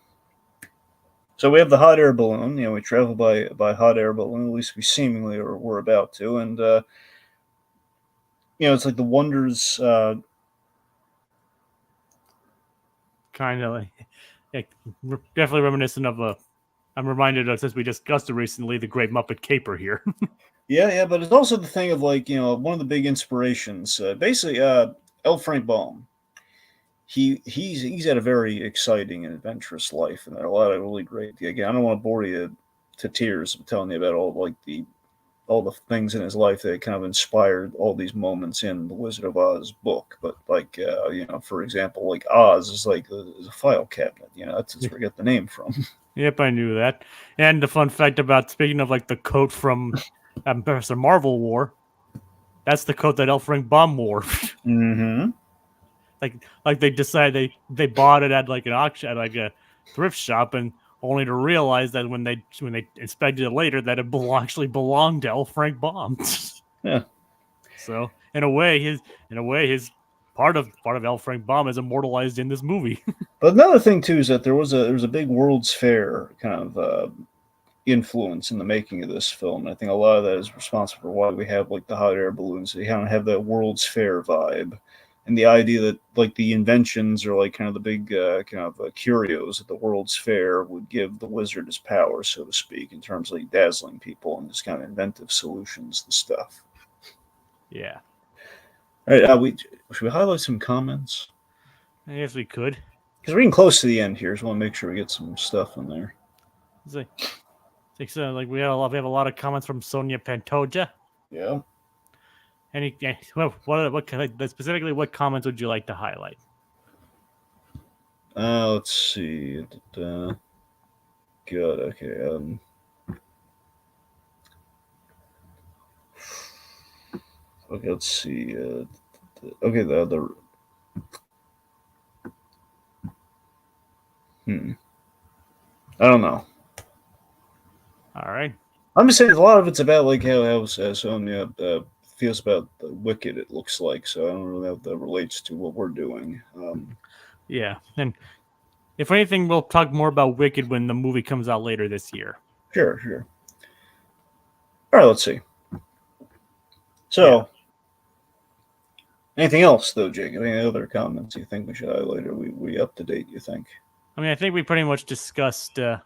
So we have the hot air balloon. We travel by hot air balloon. At least we seemingly we're about to, and it's like the wonders. Kind of like definitely reminiscent of a. I'm reminded of, since we discussed it recently, the Great Muppet Caper here. Yeah, but it's also the thing of like one of the big inspirations. Basically, L. Frank Baum. He's had a very exciting and adventurous life, and there are a lot of really great. Again, I don't want to bore you to tears. I'm telling you about all the things in his life that kind of inspired all these moments in the Wizard of Oz book. But like for example, like Oz is like is a file cabinet. That's where I get the name from. Yep, I knew that. And the fun fact about, speaking of like the coat from Professor Marvel wore, that's the coat that L. Frank Baum wore. Mm-hmm. like they decided they bought it at like an auction, at like a thrift shop, and only to realize that when they inspected it later that it actually belonged to L. Frank Baum. Yeah. So in a way his part of L. Frank Baum is immortalized in this movie. But another thing too is that there was a big World's Fair kind of influence in the making of this film. I think a lot of that is responsible for why we have like the hot air balloons. They kind of have that World's Fair vibe, and the idea that like the inventions are like kind of the big curios at the World's Fair would give the wizard his power, so to speak, in terms of like dazzling people and just kind of inventive solutions and stuff. Yeah. All right, should we highlight some comments? I guess we could. Because we're getting close to the end here, so I want to make sure we get some stuff in there. Like we have a lot of comments from Sonia Pantoja. Yeah. Specifically, what comments would you like to highlight? Let's see. Good. Okay. Okay. Let's see. Okay. I don't know. All right. I'm just saying a lot of it's about like how Sonia feels about the Wicked. It looks like, so I don't really know if that relates to what we're doing. Yeah, and if anything, we'll talk more about Wicked when the movie comes out later this year. Sure. All right. Let's see. So, anything else though, Jacob? Any other comments you think we should highlight? Are we up to date? You think? I mean, I think we pretty much discussed a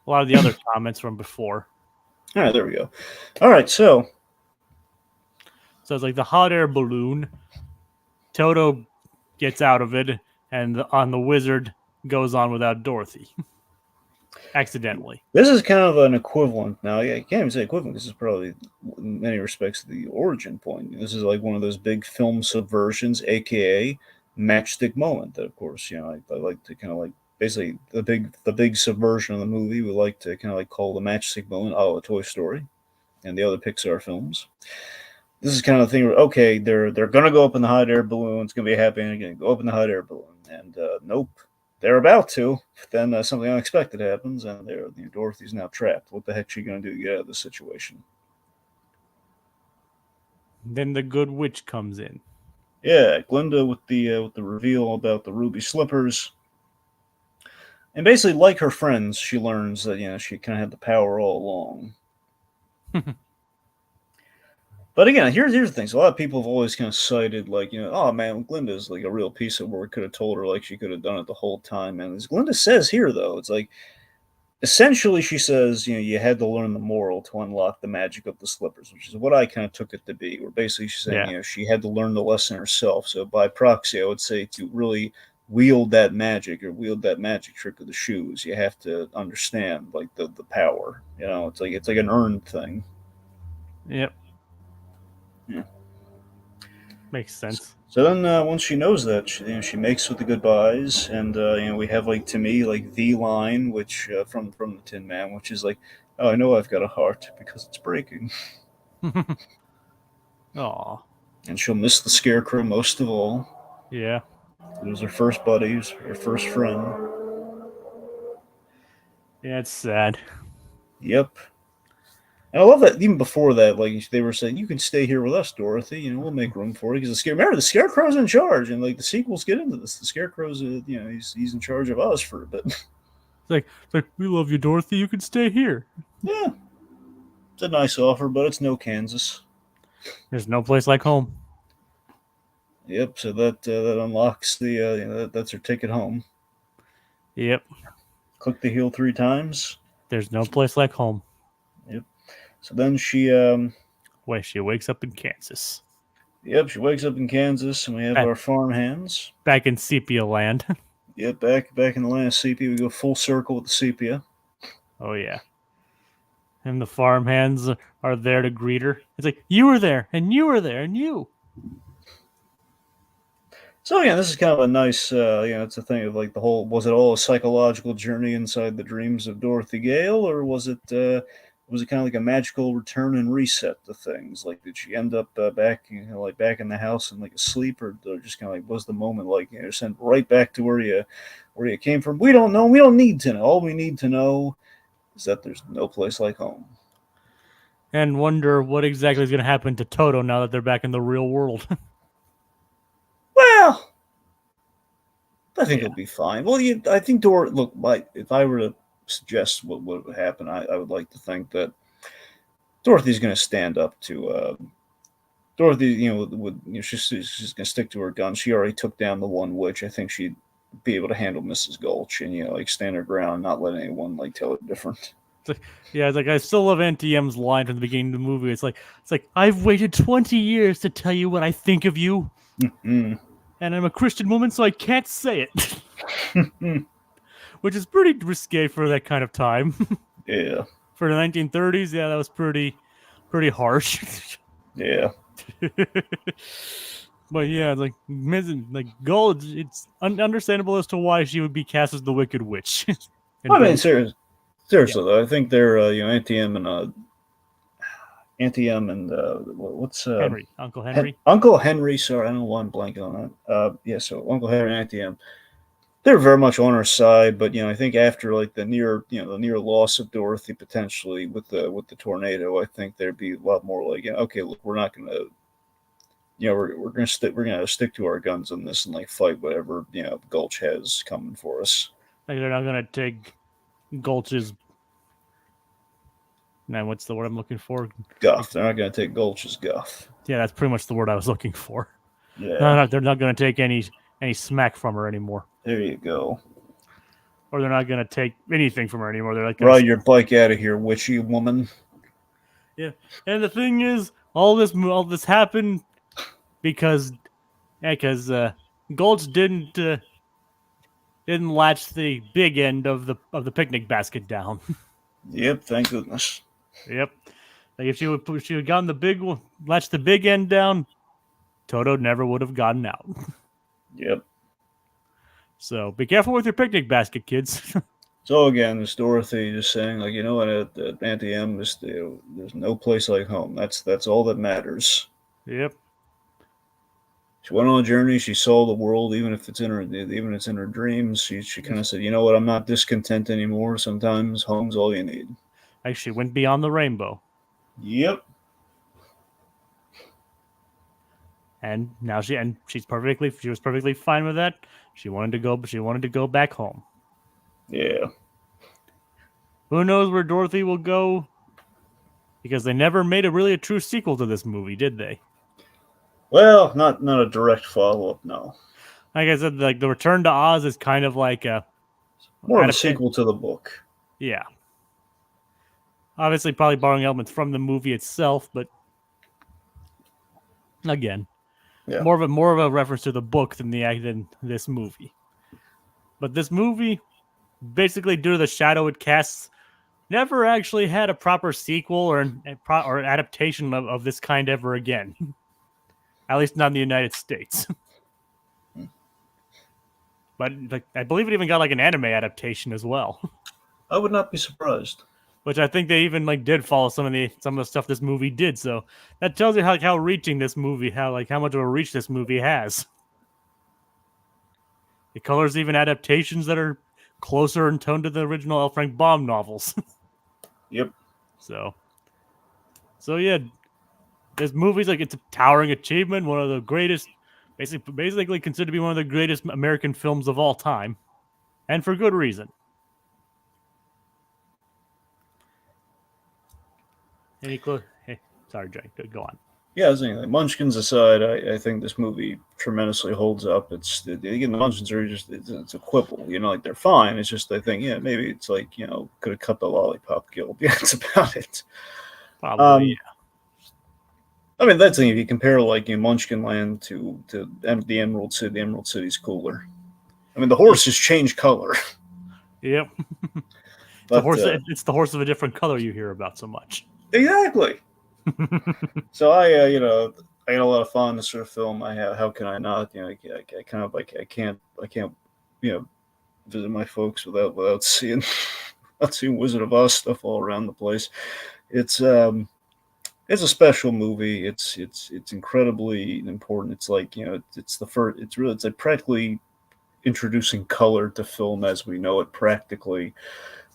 lot of the other comments from before. All right, there we go. All right, so it's like the hot air balloon. Toto gets out of it, and the wizard goes on without Dorothy. Accidentally. This is kind of an equivalent now. Yeah, you can't even say equivalent. This is probably, in many respects, the origin point. This is like one of those big film subversions, aka matchstick moment. That, of course, I like to kind of like basically the big subversion of the movie. We like to kind of like call the matchstick moment, a la Toy Story and the other Pixar films. This is kind of the thing where, okay, they're gonna go up in the hot air balloon. It's gonna be a happy ending. Gonna go up in the hot air balloon, and nope, they're about to. Then something unexpected happens, and Dorothy's now trapped. What the heck's she gonna do to get out of this situation? Then the good witch comes in. Yeah, Glinda with the reveal about the ruby slippers, and basically, like her friends, she learns that she kind of had the power all along. But again, here's the thing. So a lot of people have always kind of cited, like, oh man, Glinda's like a real piece of work. Could have told her like she could have done it the whole time. And as Glinda says here, though, it's like essentially she says, you had to learn the moral to unlock the magic of the slippers, which is what I kind of took it to be. Where basically she's saying, she had to learn the lesson herself. So by proxy, I would say to really wield that magic or wield that magic trick of the shoes, you have to understand like the power. It's like an earned thing. Yep. Yeah. Makes sense. So then, once she knows that, she makes with the goodbyes, and we have like to me like the line, which from the Tin Man, which is like, "Oh, I know I've got a heart because it's breaking," Aw. and she'll miss the Scarecrow most of all. Yeah. It was her first buddies, her first friend. Yeah, it's sad. Yep. And I love that even before that, like they were saying, you can stay here with us, Dorothy. We'll make room for you because remember the Scarecrow's in charge, and like the sequels get into this. The Scarecrow's, he's in charge of us for a bit. It's like we love you, Dorothy. You can stay here. Yeah, it's a nice offer, but it's no Kansas. There's no place like home. Yep. So that unlocks that's her ticket home. Yep. Click the heel 3 times. There's no place like home. Yep. So then she Wait, she wakes up in Kansas. Yep, she wakes up in Kansas, and we have our farm hands. Back in sepia land. Yep, back in the land of sepia, we go full circle with the sepia. Oh yeah. And the farm hands are there to greet her. It's like, you were there, and you were there, and you. So yeah, this is kind of a nice, it's a thing of like the whole. Was it all a psychological journey inside the dreams of Dorothy Gale, or was it kind of like a magical return and reset to things? Like, did she end up back, like back in the house and like asleep, or just kind of like was the moment like sent right back to where you came from? We don't know. We don't need to know. All we need to know is that there's no place like home. And wonder what exactly is going to happen to Toto now that they're back in the real world. Well, I think it'll be fine. Well, I think look, if I were to suggest what would happen, I would like to think that Dorothy's going to stand up to Dorothy. She's going to stick to her guns. She already took down the one witch. I think she'd be able to handle Mrs. Gulch and like stand her ground, not let anyone like tell her different. Yeah, it's like I still love Auntie M's line from the beginning of the movie. It's like I've waited 20 years to tell you what I think of you. Mm-hmm. And I'm a Christian woman, so I can't say it. Which is pretty risque for that kind of time. Yeah. For the 1930s, yeah, that was pretty harsh. Yeah. But yeah, like Gold, it's understandable as to why she would be cast as the Wicked Witch. I mean, seriously though, I think they're Auntie M and what's Henry, Uncle Henry. Uncle Henry. Sorry, I don't know why I'm blanking on that. So Uncle Henry and Auntie M, they're very much on her side. But I think after like the near loss of Dorothy potentially with the tornado, I think there'd be a lot more like okay, look, we're not gonna. We're gonna stick to our guns on this and like fight whatever Gulch has coming for us. Like they're not gonna take Gulch's. Now, what's the word I'm looking for? Guff. They're not gonna take Gulch's guff. Yeah, that's pretty much the word I was looking for. Yeah. They're not gonna take any smack from her anymore. There you go. Or they're not gonna take anything from her anymore. They're like, ride your bike out of here, witchy woman. Yeah, and the thing is, all this happened because Gulch didn't latch the big end of the picnic basket down. Yep, thank goodness. Yep, like if she had gotten the big one, latched the big end down, Toto never would have gotten out. Yep. So be careful with your picnic basket, kids. So again, it's Dorothy just saying, like, what, at Auntie M, there's no place like home. That's all that matters. Yep. She went on a journey. She saw the world, even if it's in her dreams. She kind of said, you know what, I'm not discontent anymore. Sometimes home's all you need. Like she went beyond the rainbow. Yep. And now she was perfectly fine with that. She wanted to go back home. Yeah. Who knows where Dorothy will go? Because they never made a true sequel to this movie, did they? Well, not a direct follow-up, no. Like I said, like the Return to Oz is kind of like more of a sequel to the book. Yeah. Obviously, probably borrowing elements from the movie itself, but again, more of a reference to the book than this movie. But this movie, basically due to the shadow it casts, never actually had a proper sequel or an adaptation of this kind ever again. At least not in the United States. But like, I believe it even got like an anime adaptation as well, I would not be surprised. which I think they even like did follow some of the stuff this movie did. So that tells you how reaching this movie, how much of a reach this movie has. It colors even adaptations that are closer in tone to the original L. Frank Baum novels. Yep. So yeah, this movie's like it's a towering achievement, one of the greatest, basically considered to be one of the greatest American films of all time, and for good reason. Any close? Hey, sorry, Jake. Go on. Yeah, I was saying, like, Munchkins aside, I think this movie tremendously holds up. Again, the Munchkins are just it's a quibble, like they're fine. It's just I think maybe it's like could have cut the lollipop guild. Yeah, that's about it. Probably. Yeah. I mean, that's the thing. If you compare like Munchkin Land to the Emerald City, the Emerald City's cooler. I mean, the horses change color. Yep. But, it's the horse of a different color you hear about so much. Exactly. So I got a lot of fondness for the film. How can I not? I can't visit my folks without seeing Wizard of Oz stuff all around the place. It's a special movie. It's incredibly important. It's like it's the first. It's like practically introducing color to film as we know it practically.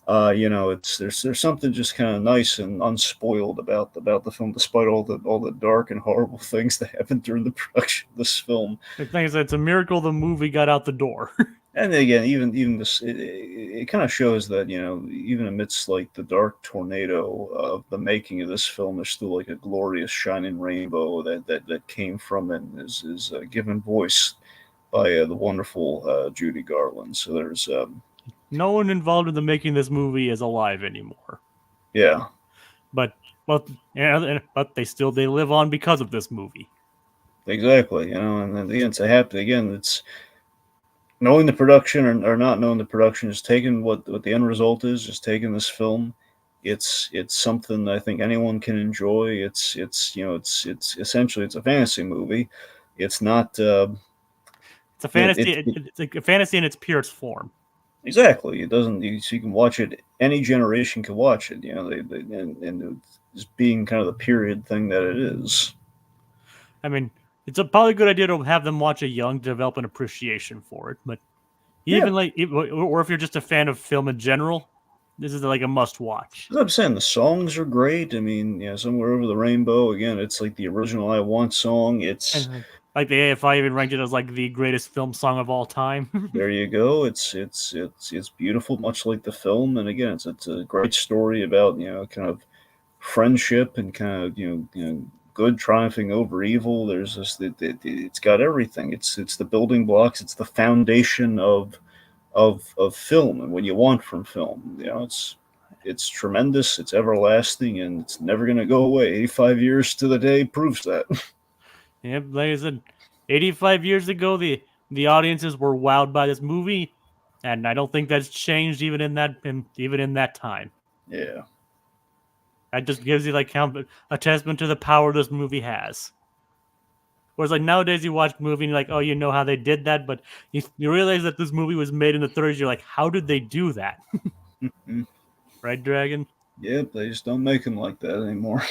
There's something just kind of nice and unspoiled about the film, despite all the dark and horrible things that happened during the production of this film. The thing is, it's a miracle the movie got out the door. And again, even this, it kind of shows that even amidst like the dark tornado of the making of this film, there's still like a glorious shining rainbow that came from it and is given voice by the wonderful Judy Garland. So there's no one involved in the making of this movie is alive anymore. Yeah. But they live on because of this movie. Exactly. And then again, it's knowing the production or not knowing the production, is taking what the end result is, just taking this film. It's something I think anyone can enjoy. It's essentially it's a fantasy movie. It's not. It's a fantasy. It's like a fantasy in its purest form. Exactly. It doesn't. You can watch it. Any generation can watch it. And just being kind of the period thing that it is. I mean, it's probably a good idea to have them watch it young to develop an appreciation for it. But even or if you're just a fan of film in general, this is like a must-watch. As I'm saying, the songs are great. I mean, Somewhere Over the Rainbow. Again, it's like the original "I Want" song. It's like the AFI even ranked it as like the greatest film song of all time. There you go. It's beautiful, much like the film. And again, it's a great story about kind of friendship and kind of good triumphing over evil. There's this. It's got everything. It's the building blocks. It's the foundation of film and what you want from film. It's tremendous. It's everlasting, and it's never going to go away. 85 years to the day proves that. Yep, like I said, 85 years ago, the audiences were wowed by this movie, and I don't think that's changed even in that time. Yeah, that just gives you like a testament to the power this movie has. Whereas like nowadays, you watch a movie and you're like, oh, you know how they did that, but you realize that this movie was made in the 30s. You're like, how did they do that? Right, Dragon? Yep, they just don't make them like that anymore.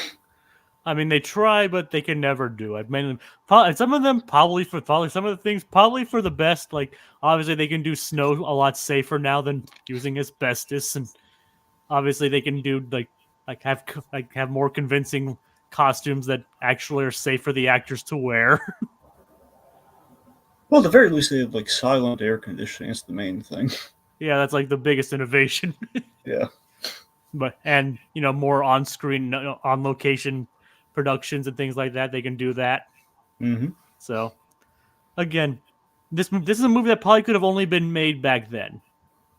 I mean, they try, but they can never do it. Some of them probably for the best. Like, obviously, they can do snow a lot safer now than using asbestos, and obviously, they can do have more convincing costumes that actually are safe for the actors to wear. Well, at the very least, they have like silent air conditioning. That's the main thing. Yeah, that's like the biggest innovation. Yeah, and more on-screen, on-location productions and things like that. They can do that. Mm-hmm. So, again, this is a movie that probably could have only been made back then.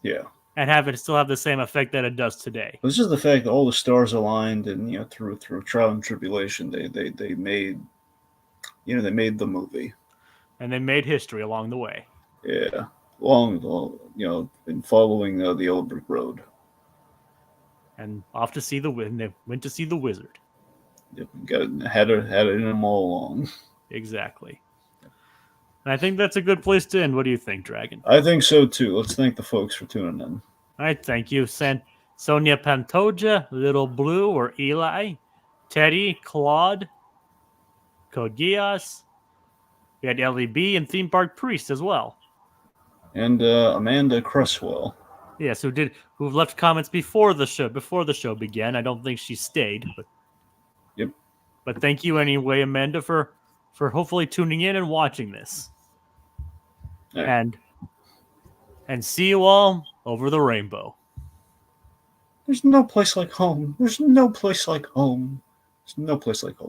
Yeah, and still have the same effect that it does today. It's just the fact that all the stars aligned, and through trial and tribulation, they made the movie, and they made history along the way. Yeah, in following the Yellow Brick Road, and they went to see the wizard. Yep, had it in them all along. Exactly. And I think that's a good place to end. What do you think, Dragon? I think so too. Let's thank the folks for tuning in. All right, thank you. Sonia Pantoja, Little Blue or Eli, Teddy, Claude, Code Geass. We had LEB and Theme Park Priest as well. And Amanda Cresswell. Yes, who left comments before the show began. I don't think she stayed, but Yep. But thank you anyway, Amanda, for hopefully tuning in and watching this. Right. And see you all over the rainbow. There's no place like home. There's no place like home. There's no place like home.